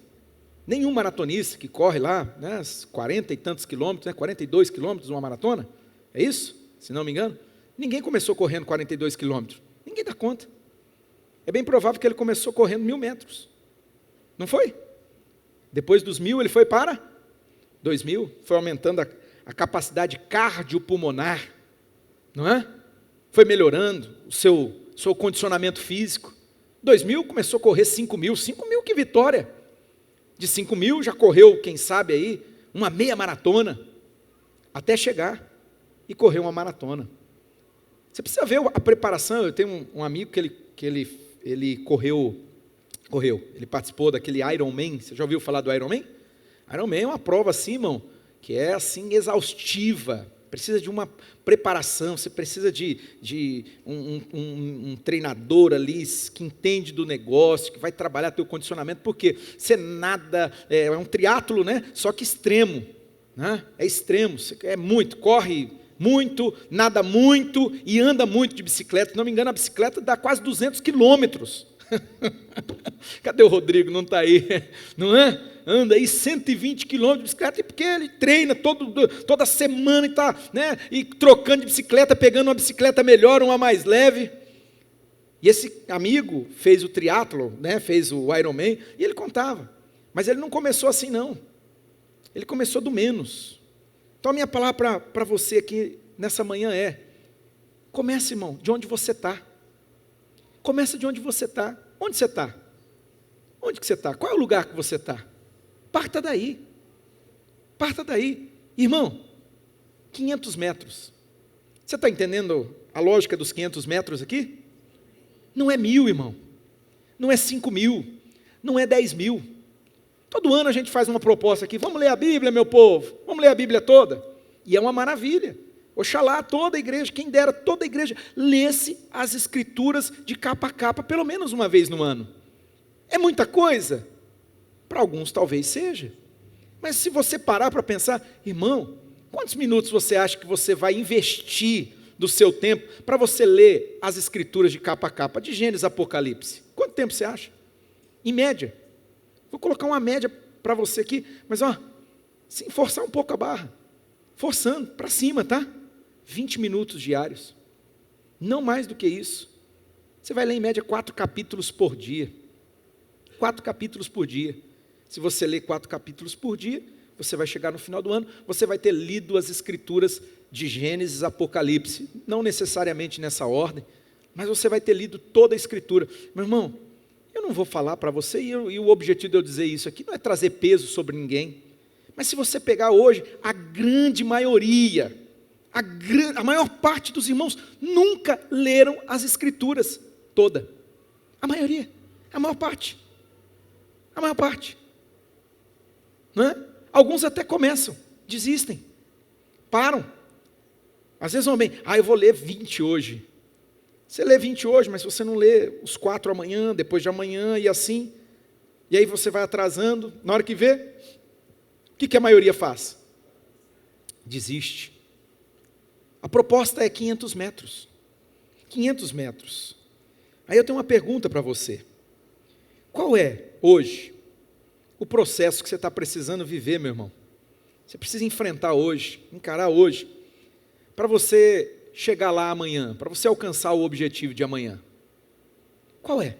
Speaker 1: que corre lá, né, 40 e tantos quilômetros, né, 42 quilômetros uma maratona, é isso? Se não me engano, ninguém começou correndo 42 quilômetros, ninguém dá conta. É bem provável que ele começou correndo 1.000 metros, não foi? Depois dos 1.000 ele foi para 2.000, foi aumentando a capacidade cardiopulmonar, não é? Foi melhorando o seu condicionamento físico. 2.000 começou a correr 5.000, 5.000 que vitória! De 5.000 já correu, quem sabe aí, uma meia maratona, até chegar e correr uma maratona. Você precisa ver a preparação. Eu tenho um amigo que ele correu, ele participou daquele Ironman. Você já ouviu falar do Ironman? Ironman é uma prova assim, irmão, que é assim exaustiva, precisa de uma preparação, você precisa de um treinador ali que entende do negócio, que vai trabalhar teu condicionamento, porque você nada, é um triatlo, né? Só que extremo, né? É extremo, você corre muito, nada muito e anda muito de bicicleta. Se não me engano, a bicicleta dá quase 200 quilômetros. Cadê o Rodrigo? Não está aí, não é? Anda aí 120 quilômetros de bicicleta, porque ele treina toda semana e está, né, e trocando de bicicleta, pegando uma bicicleta melhor, uma mais leve. E esse amigo fez o triatlo, né, fez o Ironman, e ele contava. Mas ele não começou assim, não. Ele começou do menos. Então a minha palavra para você aqui nessa manhã é: comece, irmão, de onde você está. Começa de onde você está. Onde você está? Onde que você está? Qual é o lugar que você está? Parta daí. Parta daí. Irmão, 500 metros. Você está entendendo a lógica dos 500 metros aqui? Não é 1.000, irmão. Não é 5.000. Não é 10.000. Todo ano a gente faz uma proposta aqui. Vamos ler a Bíblia, meu povo. Vamos ler a Bíblia toda. E é uma maravilha. Oxalá toda a igreja, quem dera toda a igreja, lesse as escrituras de capa a capa, pelo menos uma vez no ano. É muita coisa? Para alguns talvez seja. Mas se você parar para pensar, irmão, quantos minutos você acha que você vai investir do seu tempo para você ler as escrituras de capa a capa, de Gênesis a Apocalipse? Quanto tempo você acha? Em média. Vou colocar uma média para você aqui, mas sem forçar um pouco a barra. Forçando, para cima, tá? 20 minutos diários, não mais do que isso. Você vai ler em média 4 capítulos por dia. 4 capítulos por dia. Se você ler 4 capítulos por dia, você vai chegar no final do ano, você vai ter lido as escrituras de Gênesis a Apocalipse, não necessariamente nessa ordem, mas você vai ter lido toda a escritura. Meu irmão, eu não vou falar para você, e o objetivo de eu dizer isso aqui não é trazer peso sobre ninguém, mas se você pegar hoje, a grande maioria, a maior parte dos irmãos nunca leram as escrituras toda. A maioria, a maior parte. Não é? Alguns até começam, desistem, param. Às vezes vão bem, eu vou ler 20 hoje. Você lê 20 hoje, mas se você não lê os 4 amanhã, depois de amanhã e assim, e aí você vai atrasando, na hora que vê, o que a maioria faz? Desiste. A proposta é 500 metros. 500 metros. Aí eu tenho uma pergunta para você. Qual é, hoje, o processo que você está precisando viver, meu irmão? Você precisa enfrentar hoje, encarar hoje, para você chegar lá amanhã, para você alcançar o objetivo de amanhã. Qual é?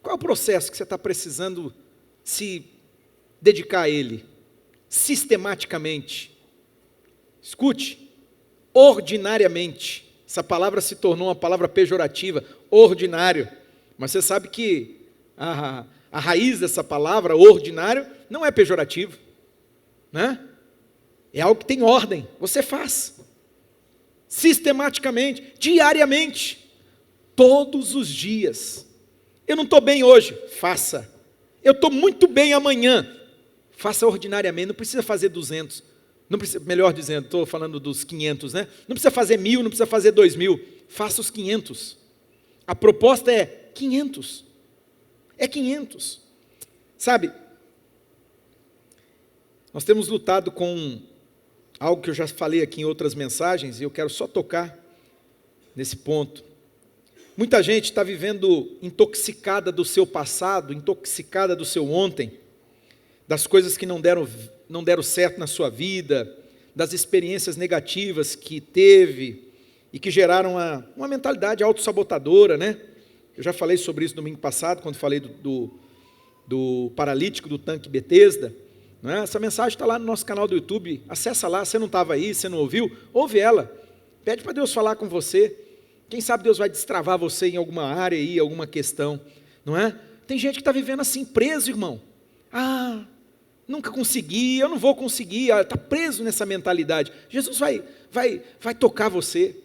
Speaker 1: Qual é o processo que você está precisando se dedicar a ele? sistematicamente. Escute, ordinariamente. Essa palavra se tornou uma palavra pejorativa, ordinário. Mas você sabe que a raiz dessa palavra, ordinário, não é pejorativo, né? É algo que tem ordem, você faz. Sistematicamente, diariamente, todos os dias. Eu não estou bem hoje, faça. Eu estou muito bem amanhã, faça ordinariamente, não precisa fazer 200. Não precisa, melhor dizendo, estou falando dos 500, né? Não precisa fazer 1000, não precisa fazer 2000, faça os 500. A proposta é 500. É 500. Sabe, nós temos lutado com algo que eu já falei aqui em outras mensagens, e eu quero só tocar nesse ponto. Muita gente está vivendo intoxicada do seu passado, intoxicada do seu ontem, das coisas que não deram certo na sua vida, das experiências negativas que teve e que geraram uma mentalidade autossabotadora, né? Eu já falei sobre isso domingo passado, quando falei do paralítico do tanque Betesda. Não é? Essa mensagem está lá no nosso canal do YouTube, acessa lá, você não estava aí, você não ouviu, ouve ela, pede para Deus falar com você, quem sabe Deus vai destravar você em alguma área aí, alguma questão, não é? Tem gente que está vivendo assim, preso, irmão, nunca consegui, eu não vou conseguir, está preso nessa mentalidade. Jesus vai tocar você,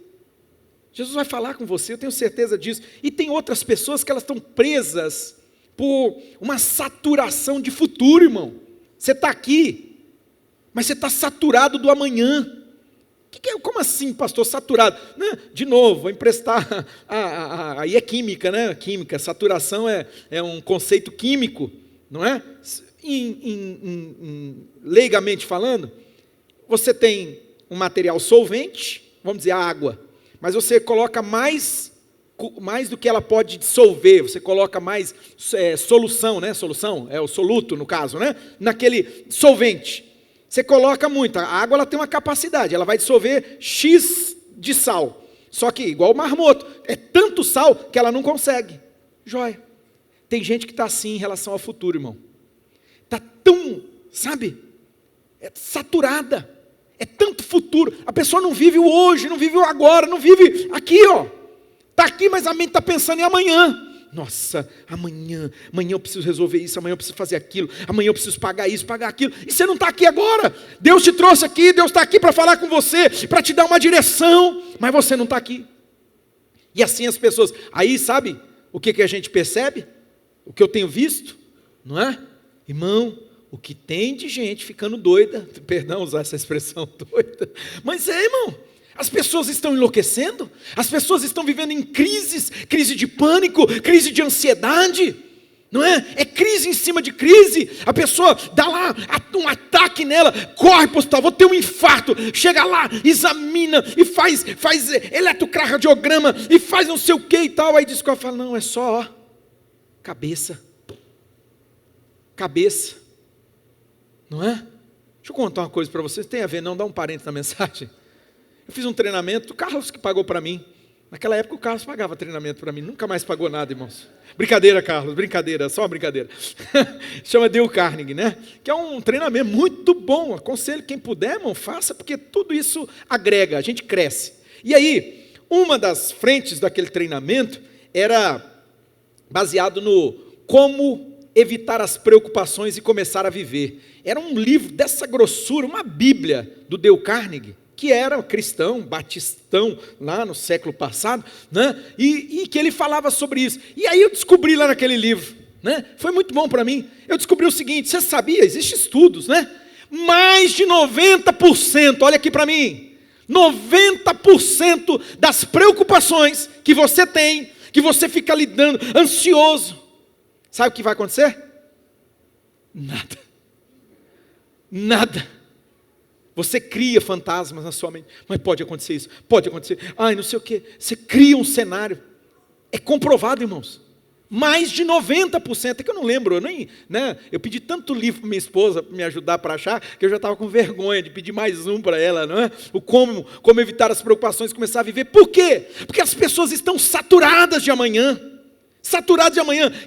Speaker 1: Jesus vai falar com você, eu tenho certeza disso. E tem outras pessoas que elas estão presas por uma saturação de futuro, irmão. Você está aqui, mas você está saturado do amanhã. Como assim, pastor, saturado? Não, de novo, vou emprestar, aí é química, né? Química, saturação é um conceito químico, não é? Leigamente falando, você tem um material solvente, vamos dizer a água, mas você coloca mais do que ela pode dissolver, você coloca mais solução, né? Solução é o soluto no caso, né? Naquele solvente, você coloca muito, a água ela tem uma capacidade, ela vai dissolver X de sal, só que igual o Mar Morto, é tanto sal que ela não consegue, joia. Tem gente que está assim em relação ao futuro, irmão, está tão, sabe, saturada, é tanto futuro, a pessoa não vive o hoje, não vive o agora, não vive aqui, ó. Está aqui, mas a mente está pensando em amanhã. Nossa, amanhã eu preciso resolver isso, amanhã eu preciso fazer aquilo, amanhã eu preciso pagar isso, pagar aquilo. E você não está aqui agora. Deus te trouxe aqui, Deus está aqui para falar com você, para te dar uma direção, mas você não está aqui. E assim as pessoas, aí sabe o que a gente percebe? O que eu tenho visto, não é? Irmão, o que tem de gente ficando doida, perdão usar essa expressão doida, mas irmão, as pessoas estão enlouquecendo, as pessoas estão vivendo em crise de pânico, crise de ansiedade, não é? É crise em cima de crise, a pessoa dá lá um ataque nela, corre para o hospital, vou ter um infarto, chega lá, examina e faz eletrocardiograma e faz não sei o que e tal, aí descobre, fala, não, é só cabeça, não é? Deixa eu contar uma coisa para vocês, tem a ver, não dá um parênteses na mensagem. Eu fiz um treinamento, o Carlos que pagou para mim. Naquela época o Carlos pagava treinamento para mim, nunca mais pagou nada, irmãos. Brincadeira, Carlos, brincadeira, só uma brincadeira. Chama Dale Carnegie, né? Que é um treinamento muito bom, aconselho quem puder, irmão, faça, porque tudo isso agrega, a gente cresce. E aí, uma das frentes daquele treinamento era baseado no como evitar as preocupações e começar a viver. Era um livro dessa grossura, uma Bíblia do Dale Carnegie, que era cristão, batistão, lá no século passado, né? E que ele falava sobre isso. E aí eu descobri lá naquele livro, né? Foi muito bom para mim. Eu descobri o seguinte, você sabia, existem estudos, né? Mais de 90%, olha aqui para mim, 90% das preocupações que você tem, que você fica lidando, ansioso, sabe o que vai acontecer? Nada. Você cria fantasmas na sua mente, mas pode acontecer isso, pode acontecer, não sei o que, você cria um cenário, é comprovado, irmãos, mais de 90%, é que eu não lembro, eu pedi tanto livro para minha esposa, para me ajudar para achar, que eu já estava com vergonha de pedir mais um para ela, não é? O como evitar as preocupações e começar a viver, por quê? Porque as pessoas estão saturadas de amanhã,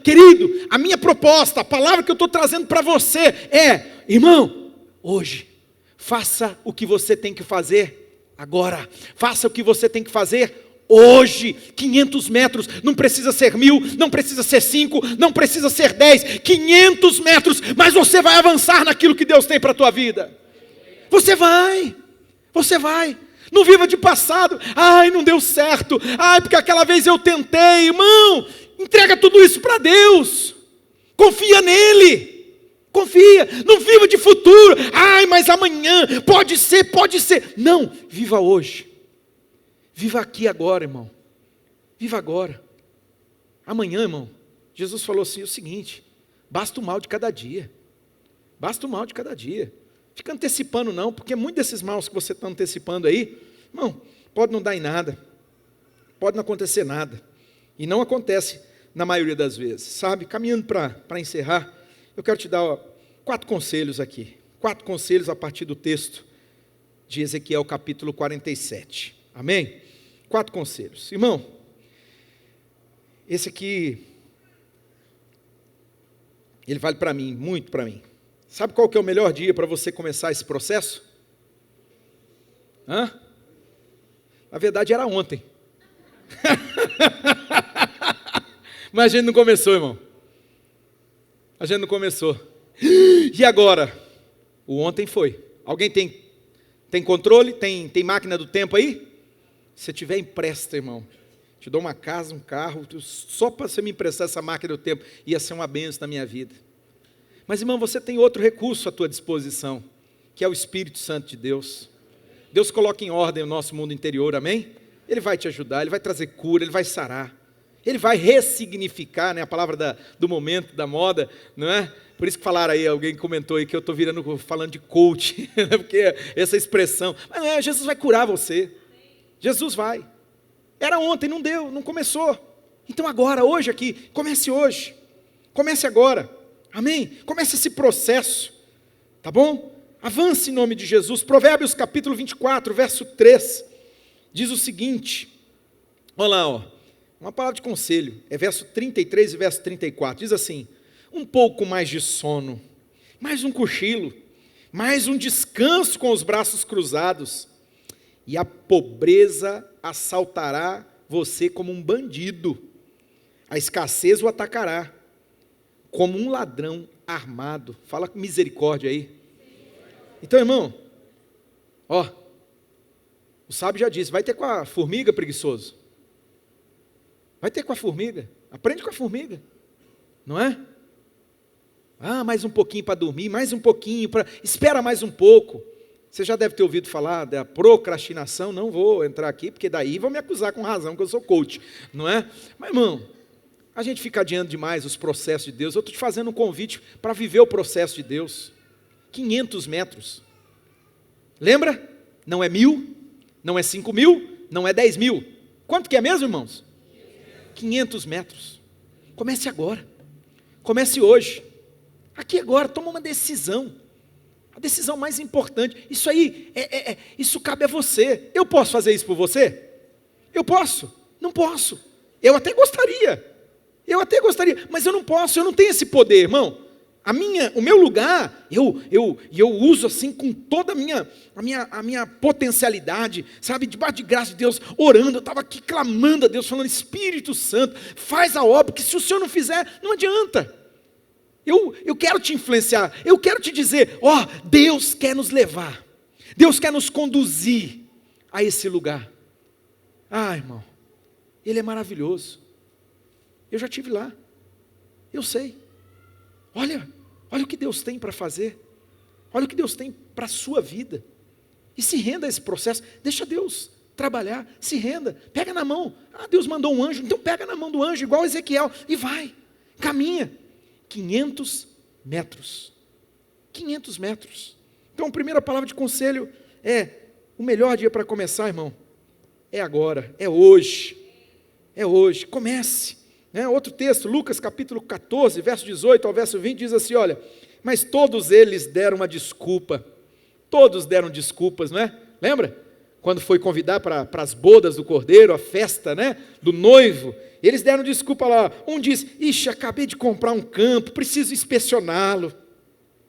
Speaker 1: querido, a minha proposta, a palavra que eu estou trazendo para você é, irmão, hoje. Faça o que você tem que fazer agora. Faça o que você tem que fazer hoje. 500 metros, não precisa ser 1.000, não precisa ser 5, não precisa ser 10, 500 metros, mas você vai avançar naquilo que Deus tem para a tua vida. Você vai. Não viva de passado. Ai, não deu certo. Ai, porque aquela vez eu tentei. Irmão, entrega tudo isso para Deus. Confia nele. Confia. Não viva de futuro. Ai, mas amanhã pode ser. Não, viva hoje. Viva aqui agora, irmão. Viva agora. Amanhã, irmão, Jesus falou assim, o seguinte: basta o mal de cada dia. Basta o mal de cada dia. Fica antecipando não, porque muitos desses maus que você está antecipando aí, irmão, pode não dar em nada, pode não acontecer nada, e não acontece na maioria das vezes, sabe? Caminhando para encerrar, eu quero te dar 4 conselhos aqui, 4 conselhos a partir do texto de Ezequiel capítulo 47, amém? 4 conselhos, irmão, esse aqui, ele vale para mim, muito para mim. Sabe qual que é o melhor dia para você começar esse processo? Na verdade era ontem. Mas a gente não começou, irmão. A gente não começou. E agora? O ontem foi. Alguém tem controle? Tem máquina do tempo aí? Se tiver, empresta, irmão. Te dou uma casa, um carro, só para você me emprestar essa máquina do tempo. Ia ser uma bênção na minha vida. Mas, irmão, você tem outro recurso à tua disposição, que é o Espírito Santo de Deus. Deus coloca em ordem o nosso mundo interior, amém? Ele vai te ajudar, Ele vai trazer cura, Ele vai sarar. Ele vai ressignificar, né? A palavra do momento, da moda, não é? Por isso que falaram aí, alguém comentou aí que eu estou falando de coach, porque essa expressão. Mas não é, Jesus vai curar você. Jesus vai. Era ontem, não deu, não começou. Então agora, hoje aqui, comece hoje. Comece agora. Amém? Comece esse processo, tá bom? Avance em nome de Jesus. Provérbios capítulo 24, verso 3, diz o seguinte, olha lá, ó, uma palavra de conselho, é verso 33 e verso 34, diz assim: um pouco mais de sono, mais um cochilo, mais um descanso com os braços cruzados, e a pobreza assaltará você como um bandido, a escassez o atacará, como um ladrão armado. Fala com misericórdia aí. Então, irmão, ó, o sábio já disse, vai ter com a formiga, preguiçoso. Vai ter com a formiga. Aprende com a formiga. Não é? Mais um pouquinho para dormir, mais um pouquinho, espera mais um pouco. Você já deve ter ouvido falar da procrastinação, não vou entrar aqui, porque daí vão me acusar com razão, que eu sou coach, não é? Mas, irmão, a gente fica adiando demais os processos de Deus. Eu estou te fazendo um convite para viver o processo de Deus. 500 metros. Lembra? Não é 1.000, não é 5.000, não é 10.000. Quanto que é mesmo, irmãos? 500 metros. Comece agora. Comece hoje. Aqui agora, toma uma decisão. A decisão mais importante. Isso aí, isso cabe a você. Eu posso fazer isso por você? Eu posso? Não posso. Eu até gostaria, mas eu não posso, eu não tenho esse poder, irmão. O meu lugar, eu uso assim com toda a minha potencialidade, sabe, debaixo de graça de Deus, orando, eu estava aqui clamando a Deus, falando, Espírito Santo, faz a obra, que se o Senhor não fizer, não adianta. Eu quero te influenciar, eu quero te dizer, Deus quer nos levar, Deus quer nos conduzir a esse lugar. Irmão, Ele é maravilhoso. Eu já estive lá, eu sei. Olha o que Deus tem para fazer, olha o que Deus tem para a sua vida, e se renda a esse processo, deixa Deus trabalhar, se renda, pega na mão, Deus mandou um anjo, então pega na mão do anjo, igual Ezequiel, e vai, caminha, 500 metros, 500 metros, então a primeira palavra de conselho é, o melhor dia para começar, irmão, é agora, é hoje, comece. Outro texto, Lucas capítulo 14, verso 18 ao verso 20, diz assim, olha, mas todos eles deram uma desculpa, todos deram desculpas, não é? Lembra? Quando foi convidar para as bodas do cordeiro, a festa, né, do noivo, eles deram desculpa lá, um diz, acabei de comprar um campo, preciso inspecioná-lo,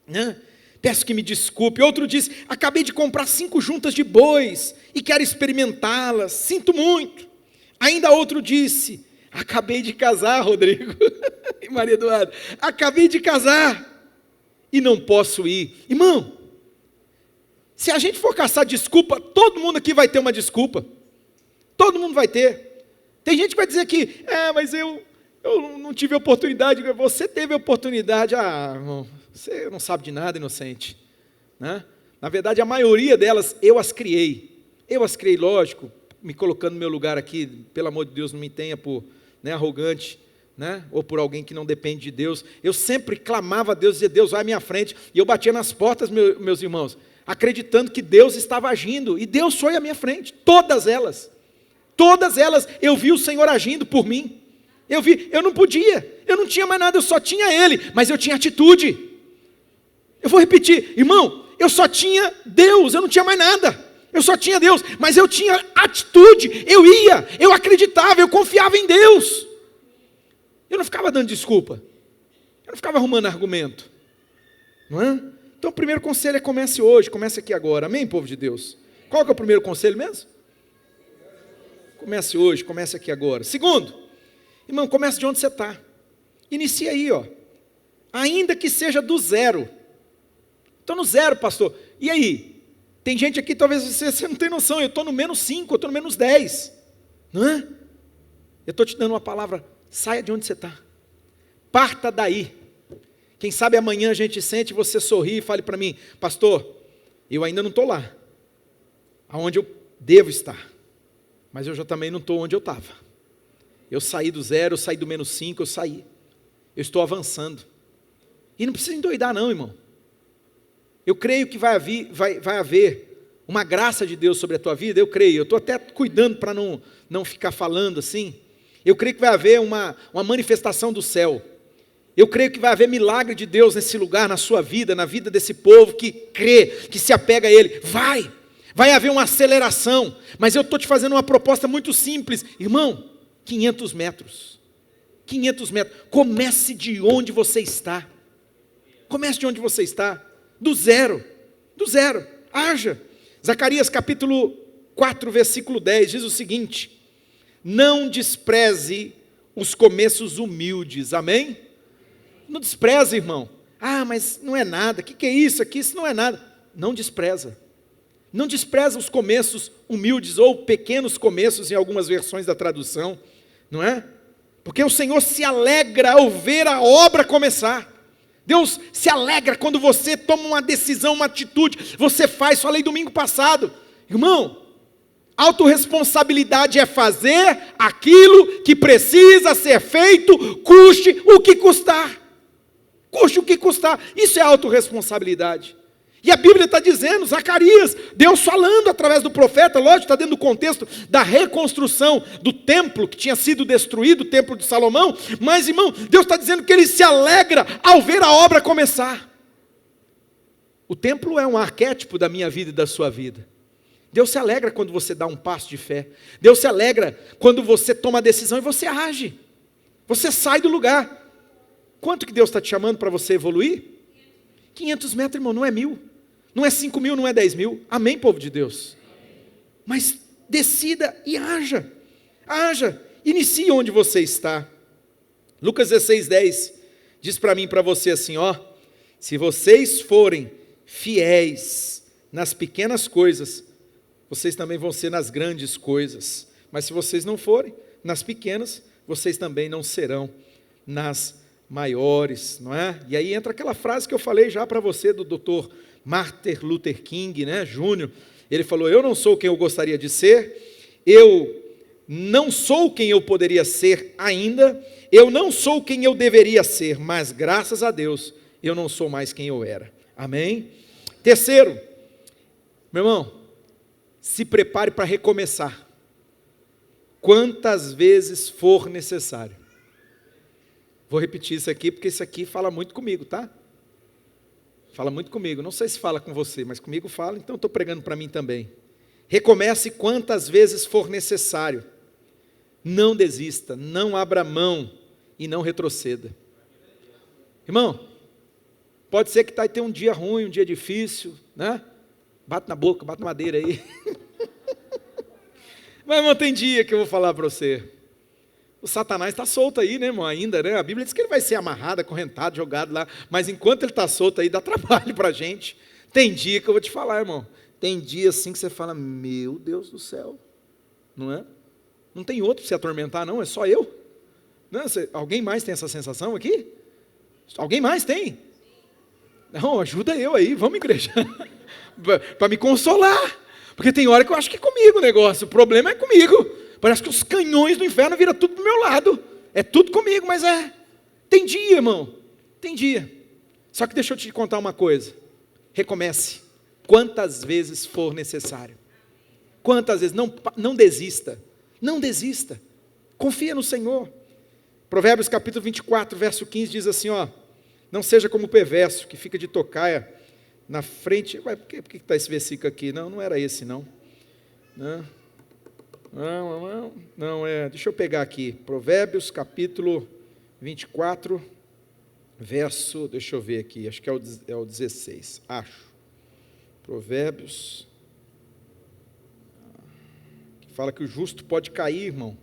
Speaker 1: né? peço que me desculpe. Outro diz, acabei de comprar 5 juntas de bois e quero experimentá-las, sinto muito. Ainda outro disse, acabei de casar, Rodrigo e Maria Eduarda, acabei de casar e não posso ir. Irmão, se a gente for caçar desculpa, todo mundo aqui vai ter uma desculpa. Todo mundo vai ter. Tem gente que vai dizer que, mas eu não tive oportunidade. Você teve oportunidade. Irmão, você não sabe de nada, inocente. Né? Na verdade, a maioria delas, eu as criei. Eu as criei, lógico, me colocando no meu lugar aqui. Pelo amor de Deus, não me tenha por arrogante, né? Ou por alguém que não depende de Deus. Eu sempre clamava a Deus, dizia, Deus vai à minha frente. E eu batia nas portas, meus irmãos, acreditando que Deus estava agindo. E Deus foi à minha frente, todas elas. Todas elas, eu vi o Senhor agindo por mim. Eu não podia, eu não tinha mais nada, eu só tinha Ele, mas eu tinha atitude. Eu vou repetir, irmão, eu só tinha Deus, eu não tinha mais nada. Eu só tinha Deus, mas eu tinha atitude, eu acreditava, eu confiava em Deus. Eu não ficava dando desculpa, eu não ficava arrumando argumento. Não é? Então o primeiro conselho é comece hoje, comece aqui agora, amém, povo de Deus? Qual que é o primeiro conselho mesmo? Comece hoje, comece aqui agora. Segundo, irmão, comece de onde você está. Inicie aí, ó. Ainda que seja do zero. Estou no zero, pastor. E aí? Tem gente aqui, talvez você não tenha noção, eu estou no menos 5, eu estou no menos 10. Não é? Eu estou te dando uma palavra, saia de onde você está. Parta daí. Quem sabe amanhã a gente sente, você sorri e fale para mim, pastor, eu ainda não estou lá, aonde eu devo estar. Mas eu já também não estou onde eu estava. Eu saí do zero, eu saí do menos 5, eu saí. Eu estou avançando. E não precisa endoidar não, irmão. Eu creio que vai haver uma graça de Deus sobre a tua vida, eu creio. Eu estou até cuidando para não ficar falando assim. Eu creio que vai haver uma manifestação do céu. Eu creio que vai haver milagre de Deus nesse lugar, na sua vida, na vida desse povo que crê, que se apega a Ele. Vai haver uma aceleração, mas eu estou te fazendo uma proposta muito simples. Irmão, 500 metros. 500 metros. Comece de onde você está. Comece de onde você está. Do zero. Do zero. Haja. Zacarias capítulo 4, versículo 10, diz o seguinte, não despreze os começos humildes. Amém? Não despreze, irmão. Mas não é nada. O que é isso aqui? Isso não é nada. Não despreza. Não despreza os começos humildes ou pequenos começos em algumas versões da tradução, não é? Porque o Senhor se alegra ao ver a obra começar. Deus se alegra quando você toma uma decisão, uma atitude, você faz, falei domingo passado. Irmão, autorresponsabilidade é fazer aquilo que precisa ser feito, custe o que custar. Custe o que custar. Isso é autorresponsabilidade. E a Bíblia está dizendo, Zacarias, Deus falando através do profeta, lógico, está dentro do contexto da reconstrução do templo, que tinha sido destruído, o templo de Salomão, mas irmão, Deus está dizendo que Ele se alegra ao ver a obra começar. O templo é um arquétipo da minha vida e da sua vida. Deus se alegra quando você dá um passo de fé, Deus se alegra quando você toma a decisão e você age, você sai do lugar. Quanto que Deus está te chamando para você evoluir? 500 metros, irmão, não é 1000. Não é 5 mil, não é 10 mil. Amém, povo de Deus? Mas decida e haja. Haja. Inicie onde você está. Lucas 16:10 diz para mim e para você assim, ó. Se vocês forem fiéis nas pequenas coisas, vocês também vão ser nas grandes coisas. Mas se vocês não forem nas pequenas, vocês também não serão nas maiores, não é? E aí entra aquela frase que eu falei já para você do Dr. Martin Luther King, né, Júnior. Ele falou, eu não sou quem eu gostaria de ser, eu não sou quem eu poderia ser ainda, eu não sou quem eu deveria ser, mas graças a Deus, eu não sou mais quem eu era. Amém? Terceiro, meu irmão, se prepare para recomeçar, quantas vezes for necessário. Vou repetir isso aqui, porque isso aqui fala muito comigo, tá? Fala muito comigo, não sei se fala com você, mas comigo fala, então estou pregando para mim também. Recomece quantas vezes for necessário. Não desista, não abra mão e não retroceda. Irmão, Pode ser que vai ter um dia ruim, um dia difícil, né? Bate na boca, bate na madeira aí. Mas, irmão, tem dia que eu vou falar para você. O Satanás está solto aí, né, irmão, ainda, né? A Bíblia diz que ele vai ser amarrado, acorrentado, jogado lá. Mas enquanto ele está solto aí, dá trabalho para a gente. Tem dia que eu vou te falar, irmão. Tem dia assim que você fala, meu Deus do céu. Não é? Não tem outro para se atormentar, não. É só eu. Não, alguém mais tem essa sensação aqui? Alguém mais tem? Não, ajuda eu aí. Vamos, igreja. Para me consolar. Porque tem hora que eu acho que é comigo o negócio. O problema é comigo. Parece que os canhões do inferno viram tudo do meu lado. É tudo comigo, mas é. Tem dia, irmão. Tem dia. Só que deixa eu te contar uma coisa. Recomece. Quantas vezes for necessário. Quantas vezes. Não desista. Não desista. Confia no Senhor. Provérbios capítulo 24, verso 15 diz assim, ó. Não seja como o perverso que fica de tocaia na frente. Ué, por que está esse versículo aqui? Não era esse, não. Não, deixa eu pegar aqui. Provérbios capítulo 24, verso, deixa eu ver aqui, acho que é o 16, acho. Provérbios, que fala que o justo pode cair, irmão.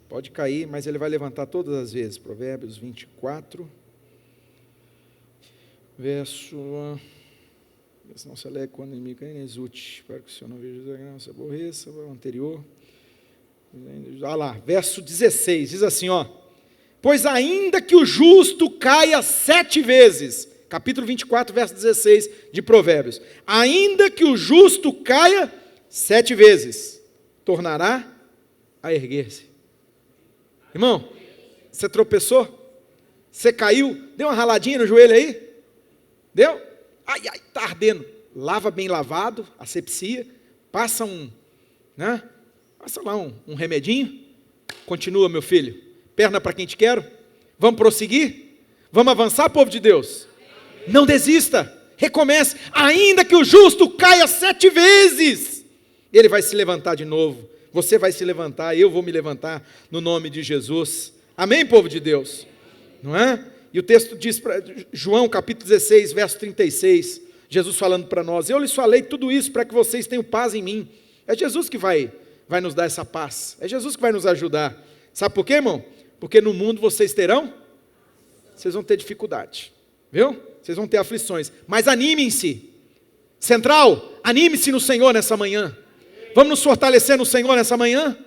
Speaker 1: Pode cair, mas ele vai levantar todas as vezes. Provérbios 24, verso... não se alegre quando o inimigo exulte. Espero que o Senhor não veja, não se aborreça. O anterior. Olha lá, verso 16, diz assim, ó. Pois ainda que o justo caia 7 vezes, capítulo 24, verso 16 de Provérbios. Ainda que o justo caia 7 vezes, tornará a erguer-se. Irmão, você tropeçou? Você caiu? Deu uma raladinha no joelho aí? Deu? Ai, está ardendo. Lava bem lavado, asepsia, passa passa lá um remedinho, continua, meu filho. Perna para quem te quero. Vamos prosseguir? Vamos avançar, povo de Deus? Não desista, recomece. Ainda que o justo caia 7 vezes, ele vai se levantar de novo. Você vai se levantar, eu vou me levantar no nome de Jesus. Amém, povo de Deus? Não é? E o texto diz para João capítulo 16, verso 36, Jesus falando para nós, eu lhes falei tudo isso para que vocês tenham paz em mim. É Jesus que vai nos dar essa paz, é Jesus que vai nos ajudar. Sabe por quê, irmão? Porque no mundo vocês vão ter dificuldade, viu? Vocês vão ter aflições, mas animem-se. Central, anime-se no Senhor nessa manhã. Vamos nos fortalecer no Senhor nessa manhã?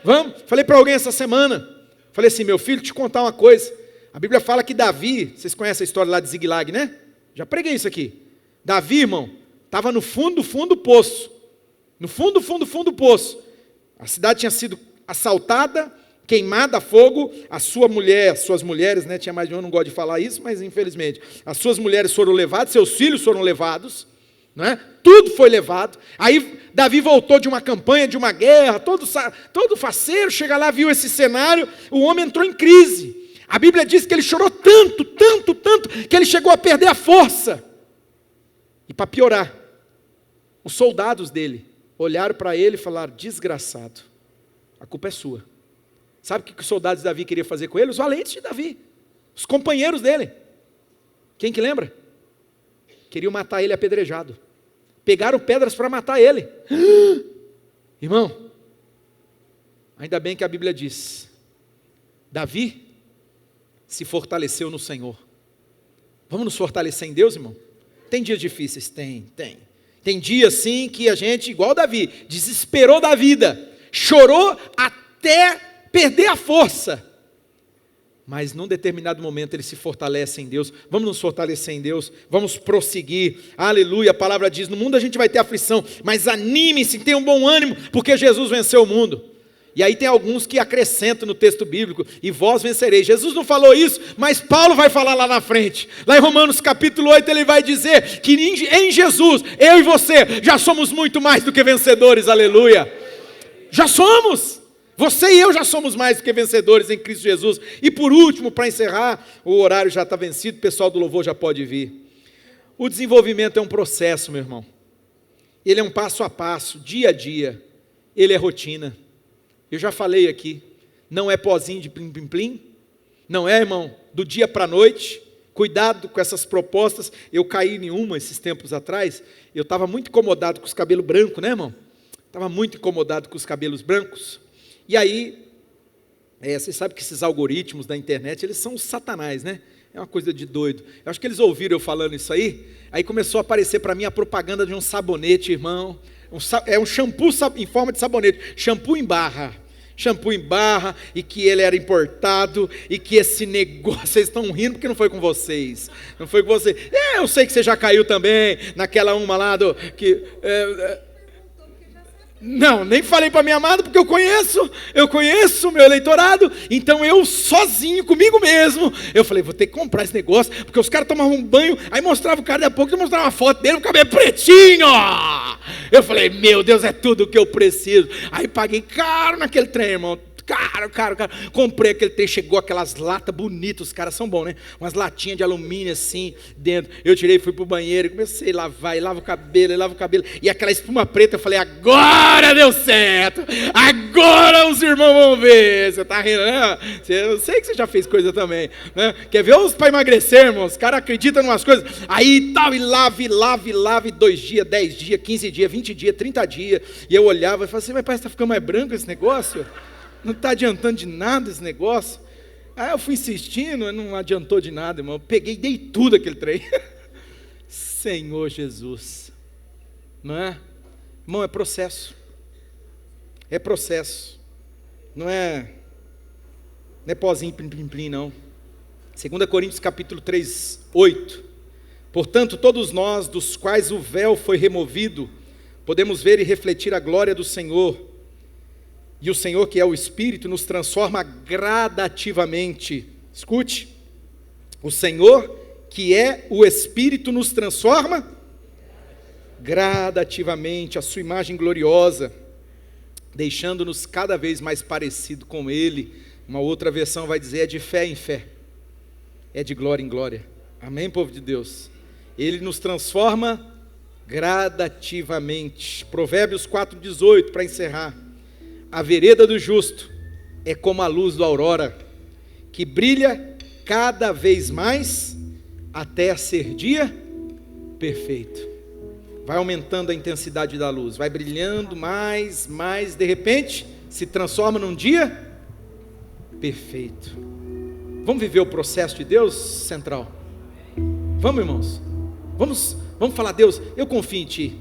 Speaker 1: Vamos? Falei para alguém essa semana, falei assim, meu filho, te contar uma coisa. A Bíblia fala que Davi, vocês conhecem a história lá de Ziglag, né? Já preguei isso aqui. Davi, irmão, estava no fundo do poço. No fundo do poço. A cidade tinha sido assaltada, queimada a fogo. Suas mulheres, né? Tinha mais de um, eu não gosto de falar isso, mas infelizmente. As suas mulheres foram levadas, seus filhos foram levados. Né? Tudo foi levado. Aí Davi voltou de uma campanha, de uma guerra, todo faceiro, chega lá, viu esse cenário, o homem entrou em crise. A Bíblia diz que ele chorou tanto, que ele chegou a perder a força. E para piorar, os soldados dele olharam para ele e falaram, desgraçado, a culpa é sua. Sabe o que os soldados de Davi queriam fazer com ele? Os valentes de Davi, os companheiros dele. Quem que lembra? Queriam matar ele apedrejado. Pegaram pedras para matar ele. Irmão, ainda bem que a Bíblia diz, Davi se fortaleceu no Senhor. Vamos nos fortalecer em Deus, irmão? Tem dias difíceis? Tem. Tem dias sim que a gente, igual Davi, desesperou da vida, chorou até perder a força. Mas num determinado momento ele se fortalece em Deus. Vamos nos fortalecer em Deus, vamos prosseguir, aleluia. A palavra diz, no mundo a gente vai ter aflição, mas anime-se, tenha um bom ânimo, porque Jesus venceu o mundo. E aí tem alguns que acrescentam no texto bíblico, e vós vencereis. Jesus não falou isso, mas Paulo vai falar lá na frente. Lá em Romanos capítulo 8 ele vai dizer que em Jesus, eu e você, já somos muito mais do que vencedores, aleluia. Já somos. Você e eu já somos mais do que vencedores em Cristo Jesus. E por último, para encerrar, o horário já está vencido, o pessoal do louvor já pode vir. O desenvolvimento é um processo, meu irmão. Ele é um passo a passo, dia a dia. Ele é rotina. Eu já falei aqui, não é pozinho de plim-plim-plim. Não é, irmão, do dia para a noite. Cuidado com essas propostas. Eu caí em uma esses tempos atrás. Eu estava muito incomodado com os cabelos brancos, né, irmão? Estava muito incomodado com os cabelos brancos. E aí, vocês sabem que esses algoritmos da internet, eles são satanás, né? É uma coisa de doido. Eu acho que eles ouviram eu falando isso aí. Aí começou a aparecer para mim a propaganda de um sabonete, irmão. É um shampoo em forma de sabonete. Shampoo em barra, e que ele era importado, e que esse negócio, vocês estão rindo porque não foi com vocês, não foi com você. Eu sei que você já caiu também, naquela uma lá do, não, nem falei para minha amada, porque eu conheço o meu eleitorado, então eu sozinho, comigo mesmo, eu falei, vou ter que comprar esse negócio, porque os caras tomavam um banho, aí mostrava o cara, daqui a pouco eu mostrava uma foto dele, o cabelo pretinho, eu falei, meu Deus, é tudo o que eu preciso, aí paguei caro naquele trem, irmão, caro, comprei aquele trem, chegou aquelas latas bonitas, os caras são bons, né, umas latinhas de alumínio assim, dentro, eu tirei, fui pro banheiro, comecei a lavar, lavo o cabelo, e aquela espuma preta, eu falei, agora deu certo, agora os irmãos vão ver, você tá rindo, né, eu sei que você já fez coisa também, né, quer ver os para emagrecer, irmão, os caras acreditam em umas coisas, aí tal, e lave, 2 dias, 10 dias, 15 dias, 20 dias, 30 dias, e eu olhava e falava assim, mas parece que tá ficando mais branco esse negócio, não está adiantando de nada esse negócio. Aí eu fui insistindo, não adiantou de nada, irmão. Eu peguei, dei tudo aquele trem. Senhor Jesus. Não é? Irmão, é processo. É processo. Não é pozinho, plim, não. 2 Coríntios capítulo 3, 8. Portanto, todos nós, dos quais o véu foi removido, podemos ver e refletir a glória do Senhor. E o Senhor, que é o Espírito, nos transforma gradativamente. Escute, o Senhor, que é o Espírito, nos transforma gradativamente, a sua imagem gloriosa, deixando-nos cada vez mais parecido com Ele. Uma outra versão vai dizer, é de fé em fé, é de glória em glória. Amém, povo de Deus? Ele nos transforma gradativamente. Provérbios 4,18, para encerrar. A vereda do justo é como a luz da aurora, que brilha cada vez mais até ser dia perfeito. Vai aumentando a intensidade da luz, vai brilhando mais, de repente se transforma num dia perfeito. Vamos viver o processo de Deus, Central? Vamos, irmãos? Vamos falar, Deus, eu confio em Ti.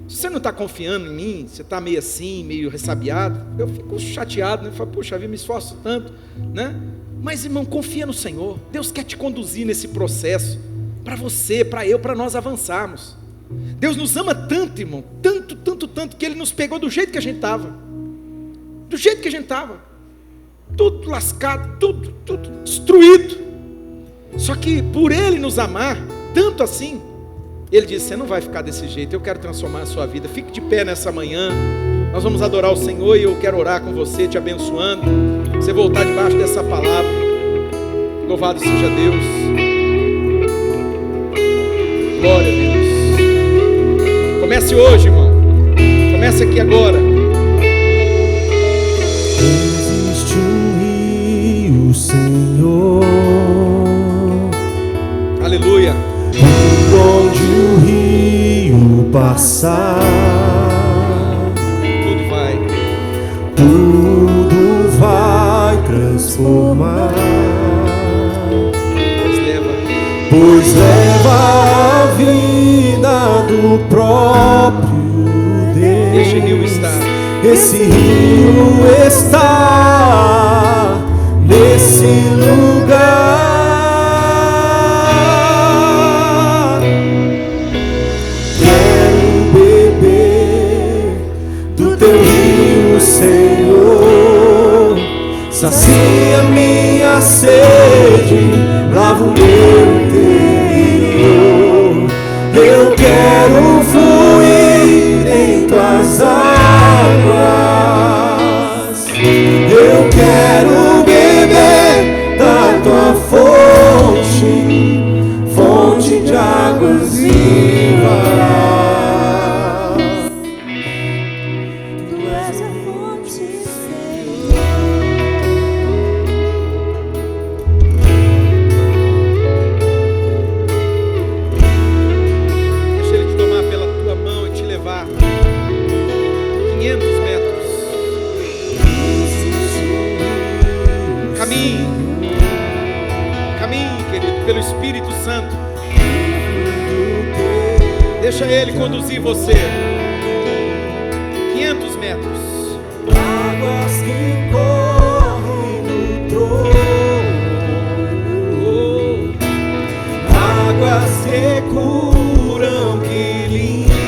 Speaker 1: Se você não está confiando em mim, você está meio assim, meio ressabiado, eu fico chateado, né? Eu falo, puxa, eu me esforço tanto, né? Mas, irmão, confia no Senhor. Deus quer te conduzir nesse processo, para você, para eu, para nós avançarmos. Deus nos ama tanto, irmão, tanto, que Ele nos pegou do jeito que a gente estava. Do jeito que a gente estava. Tudo lascado, tudo destruído. Só que por Ele nos amar, tanto assim, Ele disse, você não vai ficar desse jeito, eu quero transformar a sua vida. Fique de pé nessa manhã, nós vamos adorar o Senhor e eu quero orar com você, te abençoando. Você voltar debaixo dessa palavra. Louvado seja Deus. Glória a Deus. Comece hoje, irmão. Comece aqui agora.
Speaker 2: Existe um rio, Senhor.
Speaker 1: Aleluia.
Speaker 2: Onde o rio passar, tudo vai transformar, pois leva a vida do próprio Deus.
Speaker 1: Esse rio
Speaker 2: está nesse lugar. Senhor, sacia minha sede, lava o meu interior. Eu quero fluir em tuas águas, eu quero beber da tua fonte de águas vivas.
Speaker 1: Deixa Ele conduzir você. 500 metros.
Speaker 2: Águas que correm no trono, águas que curam, que limpam,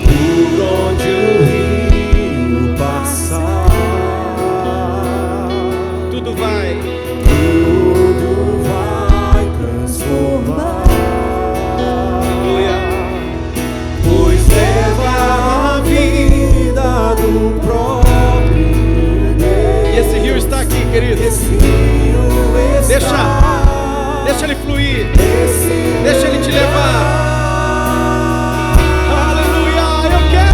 Speaker 2: por onde o rio passar,
Speaker 1: Tudo vai
Speaker 2: transformar. Pois leva a vida do próprio Deus.
Speaker 1: E esse rio está aqui, querido.
Speaker 2: Esse rio está,
Speaker 1: Deixa ele fluir.
Speaker 2: esse
Speaker 1: Deixa ele te levar. Aleluia.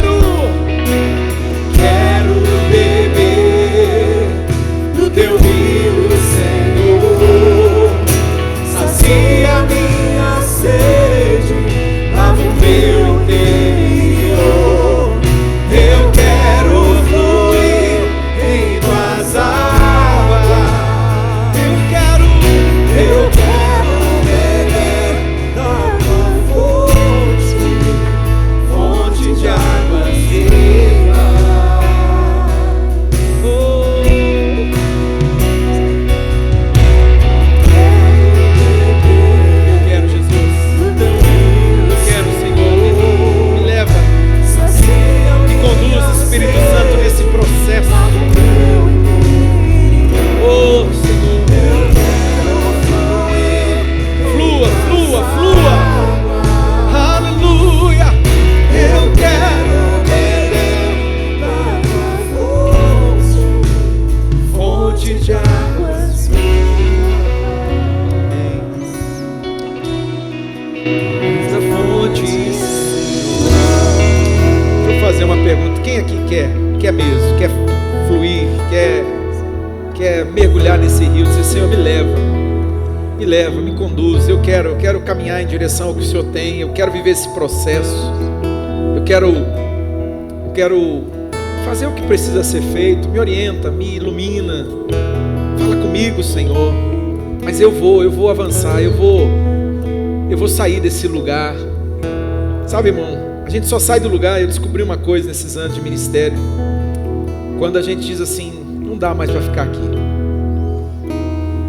Speaker 1: Eu
Speaker 2: quero beber do teu rio, Senhor. Sacia minha sede, lava o meu interior. Eu quero fluir em tuas águas. Eu quero beber da tua fonte de águas vivas.
Speaker 1: Eu quero, Jesus. Eu quero, Senhor. Me leva. Me conduz, Espírito Santo, nesse processo. Oh, Senhor. Flua, flua, flua. Aleluia.
Speaker 2: Eu quero beber da tua fonte de águas vivas. Da fonte.
Speaker 1: Deixa eu fazer uma pergunta. Quem aqui quer mesmo, quer fluir, quer mergulhar nesse rio, dizer, Senhor, me leva, me conduz. Eu quero caminhar em direção ao que o Senhor tem. Eu quero viver esse processo. Eu quero fazer o que precisa ser feito. Me orienta, me ilumina. Fala comigo, Senhor. Mas eu vou avançar. Eu vou sair desse lugar. Sabe, irmão, a gente só sai do lugar. Eu descobri uma coisa nesses anos de ministério. Quando a gente diz assim, não dá mais para ficar aqui.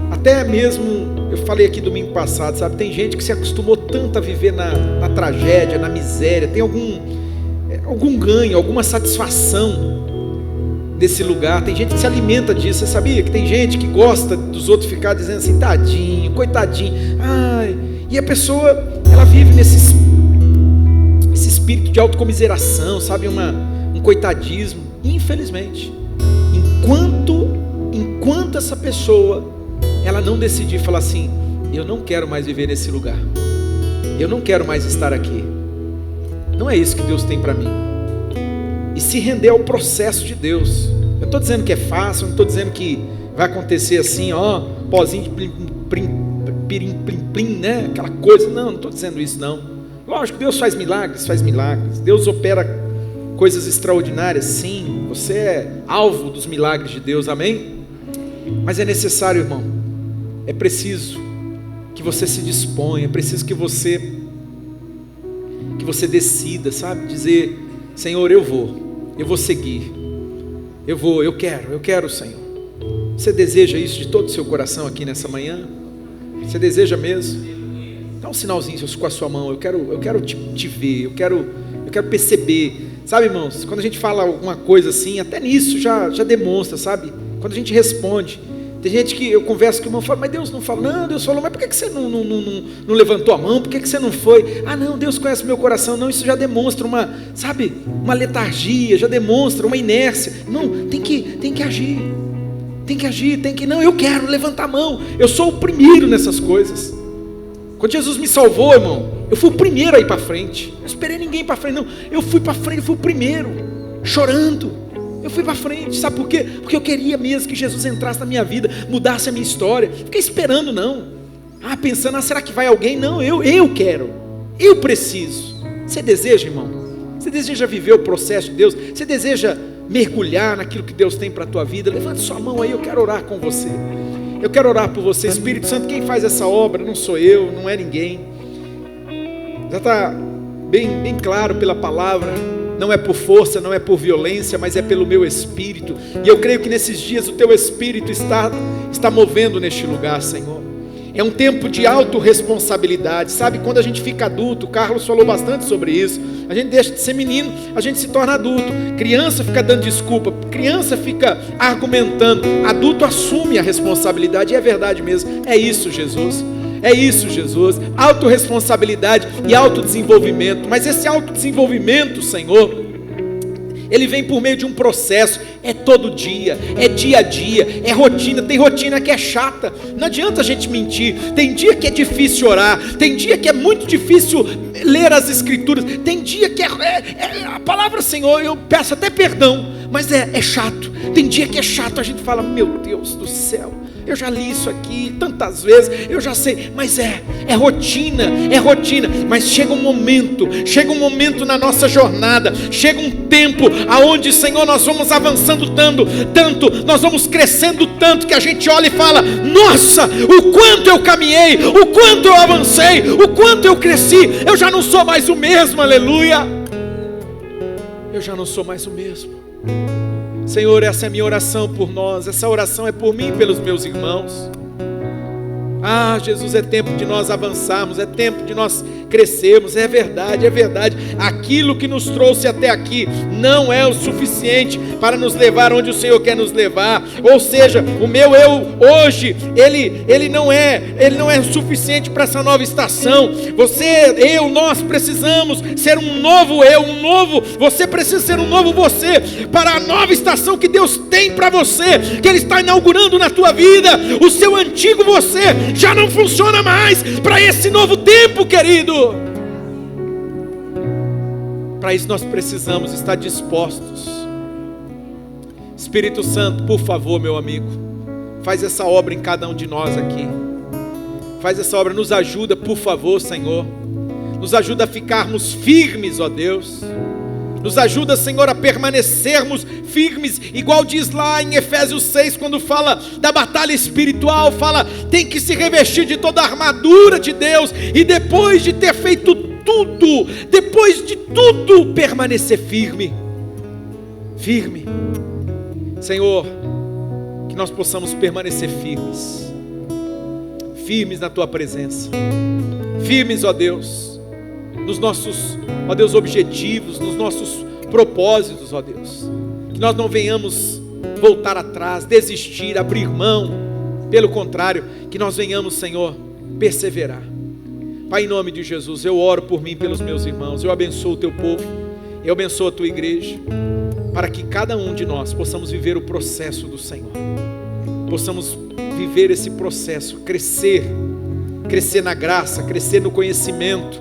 Speaker 1: Até mesmo, eu falei aqui domingo passado, sabe? Tem gente que se acostumou tanto a viver na tragédia, na miséria. Tem algum ganho, alguma satisfação desse lugar. Tem gente que se alimenta disso. Você sabia que tem gente que gosta dos outros ficar dizendo assim, tadinho, coitadinho. Ai. E a pessoa, ela vive esse espírito de autocomiseração, sabe? Um coitadismo. Infelizmente, enquanto essa pessoa, ela não decidir falar assim, eu não quero mais viver nesse lugar, eu não quero mais estar aqui, não é isso que Deus tem para mim, e se render ao processo de Deus. Eu não estou dizendo que é fácil, eu não estou dizendo que vai acontecer assim, ó, pozinho de plim, né, aquela coisa, não estou dizendo isso não. Lógico, Deus faz milagres, Deus opera coisas extraordinárias, sim, você é alvo dos milagres de Deus, amém? Mas é necessário, irmão, é preciso que você se disponha, é preciso que você decida, sabe? Dizer, Senhor, eu vou seguir, eu quero, Senhor. Você deseja isso de todo o seu coração aqui nessa manhã? Você deseja mesmo? Dá um sinalzinho com a sua mão, eu quero te ver, eu quero perceber. Sabe, irmãos, quando a gente fala alguma coisa assim, até nisso já demonstra, sabe? Quando a gente responde, tem gente que eu converso com o irmão e falo, mas Deus não fala. Não, Deus falou, mas por que você não levantou a mão? Por que você não foi? Ah, não, Deus conhece o meu coração. Não, isso já demonstra uma letargia, já demonstra uma inércia. Não, tem que agir. Não, eu quero levantar a mão. Eu sou o primeiro nessas coisas. Quando Jesus me salvou, irmão, eu fui o primeiro a ir para frente. Eu não esperei ninguém para frente, não. Eu fui para frente, eu fui o primeiro, chorando. Eu fui para frente, sabe por quê? Porque eu queria mesmo que Jesus entrasse na minha vida, mudasse a minha história. Fiquei esperando, não. Pensando, será que vai alguém? Não, eu quero. Eu preciso. Você deseja, irmão? Você deseja viver o processo de Deus? Você deseja mergulhar naquilo que Deus tem para a tua vida? Levante sua mão aí, eu quero orar com você. Eu quero orar por você. Espírito Santo, quem faz essa obra não sou eu, não é ninguém. Já está bem claro pela palavra. Não é por força, não é por violência, mas é pelo meu Espírito. E eu creio que nesses dias o teu Espírito está movendo neste lugar, Senhor. É um tempo de autorresponsabilidade. Sabe, quando a gente fica adulto, o Carlos falou bastante sobre isso. A gente deixa de ser menino, a gente se torna adulto. Criança fica dando desculpa, criança fica argumentando. Adulto assume a responsabilidade, e é verdade mesmo. É isso, Jesus. É isso, Jesus. Autorresponsabilidade e autodesenvolvimento. Mas esse autodesenvolvimento, Senhor, ele vem por meio de um processo. É todo dia, é dia a dia, é rotina. Tem rotina que é chata, não adianta a gente mentir. Tem dia que é difícil orar, tem dia que é muito difícil ler as escrituras, tem dia que a palavra, Senhor, eu peço até perdão, mas é chato. Tem dia que é chato, a gente fala, meu Deus do céu, eu já li isso aqui tantas vezes, eu já sei, mas é rotina, mas chega um momento na nossa jornada, chega um tempo aonde, Senhor, nós vamos avançando tanto, nós vamos crescendo tanto, que a gente olha e fala, nossa, o quanto eu caminhei, o quanto eu avancei, o quanto eu cresci, eu já não sou mais o mesmo, aleluia, eu já não sou mais o mesmo. Senhor, essa é a minha oração por nós, essa oração é por mim e pelos meus irmãos. Ah, Jesus, é tempo de nós avançarmos, é tempo de nós crescermos, é verdade, aquilo que nos trouxe até aqui não é o suficiente para nos levar onde o Senhor quer nos levar. Ou seja, o meu eu hoje, ele não é suficiente para essa nova estação. Nós precisamos ser um novo eu, você precisa ser um novo você, para a nova estação que Deus tem para você, que Ele está inaugurando na tua vida. O seu antigo você já não funciona mais para esse novo tempo, querido. Para isso nós precisamos estar dispostos. Espírito Santo, por favor, meu amigo, faz essa obra em cada um de nós aqui. Faz essa obra, nos ajuda, por favor, Senhor. Nos ajuda a ficarmos firmes, ó Deus. Nos ajuda, Senhor, a permanecermos firmes, igual diz lá em Efésios 6, quando fala da batalha espiritual, fala, tem que se revestir de toda a armadura de Deus, e depois de ter feito tudo, permanecer firme. Senhor, que nós possamos permanecer firmes na Tua presença, firmes, ó Deus, nos nossos, ó Deus, objetivos, nos nossos propósitos, ó Deus, que nós não venhamos voltar atrás, desistir, abrir mão, pelo contrário, que nós venhamos, Senhor, perseverar. Pai, em nome de Jesus, eu oro por mim e pelos meus irmãos, eu abençoo o Teu povo, eu abençoo a Tua igreja, para que cada um de nós possamos viver o processo do Senhor, possamos viver esse processo, crescer na graça, crescer no conhecimento,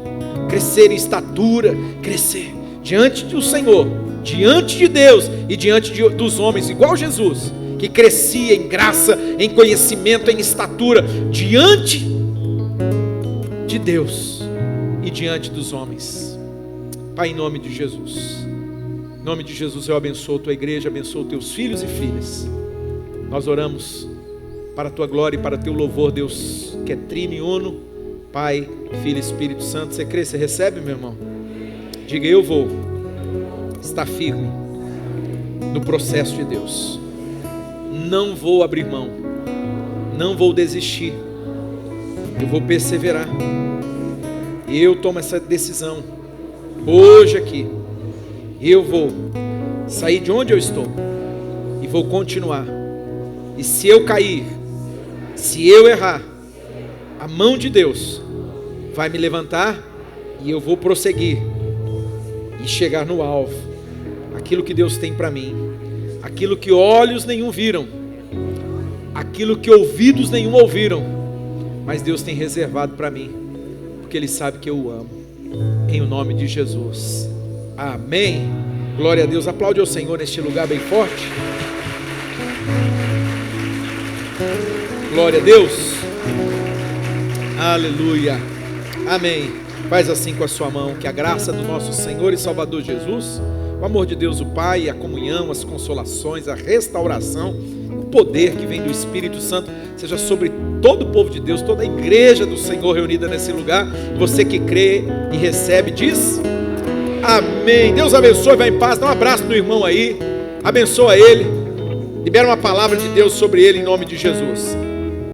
Speaker 1: crescer em estatura, crescer diante do Senhor, diante de Deus e diante dos homens, igual Jesus, que crescia em graça, em conhecimento, em estatura, diante de Deus e diante dos homens. Pai, em nome de Jesus, em nome de Jesus eu abençoo a Tua igreja, abençoo Teus filhos e filhas. Nós oramos para a Tua glória e para o Teu louvor, Deus, que é trino e uno, Pai, Filho e Espírito Santo. Você crê, você recebe, meu irmão? Diga, eu vou estar firme no processo de Deus. Não vou abrir mão, não vou desistir, eu vou perseverar. Eu tomo essa decisão hoje aqui. Eu vou sair de onde eu estou e vou continuar. E se eu cair, se eu errar, a mão de Deus vai me levantar e eu vou prosseguir e chegar no alvo, aquilo que Deus tem para mim, aquilo que olhos nenhum viram, aquilo que ouvidos nenhum ouviram, mas Deus tem reservado para mim, porque Ele sabe que eu o amo, em o nome de Jesus, amém. Glória a Deus, aplaude ao Senhor neste lugar bem forte. Glória a Deus, aleluia, amém. Faz assim com a sua mão, que a graça do nosso Senhor e Salvador Jesus, o amor de Deus o Pai, a comunhão, as consolações, a restauração, poder que vem do Espírito Santo seja sobre todo o povo de Deus, toda a igreja do Senhor reunida nesse lugar. Você que crê e recebe, diz amém. Deus abençoe, vai em paz. Dá um abraço no irmão aí, abençoa ele, libera uma palavra de Deus sobre ele em nome de Jesus.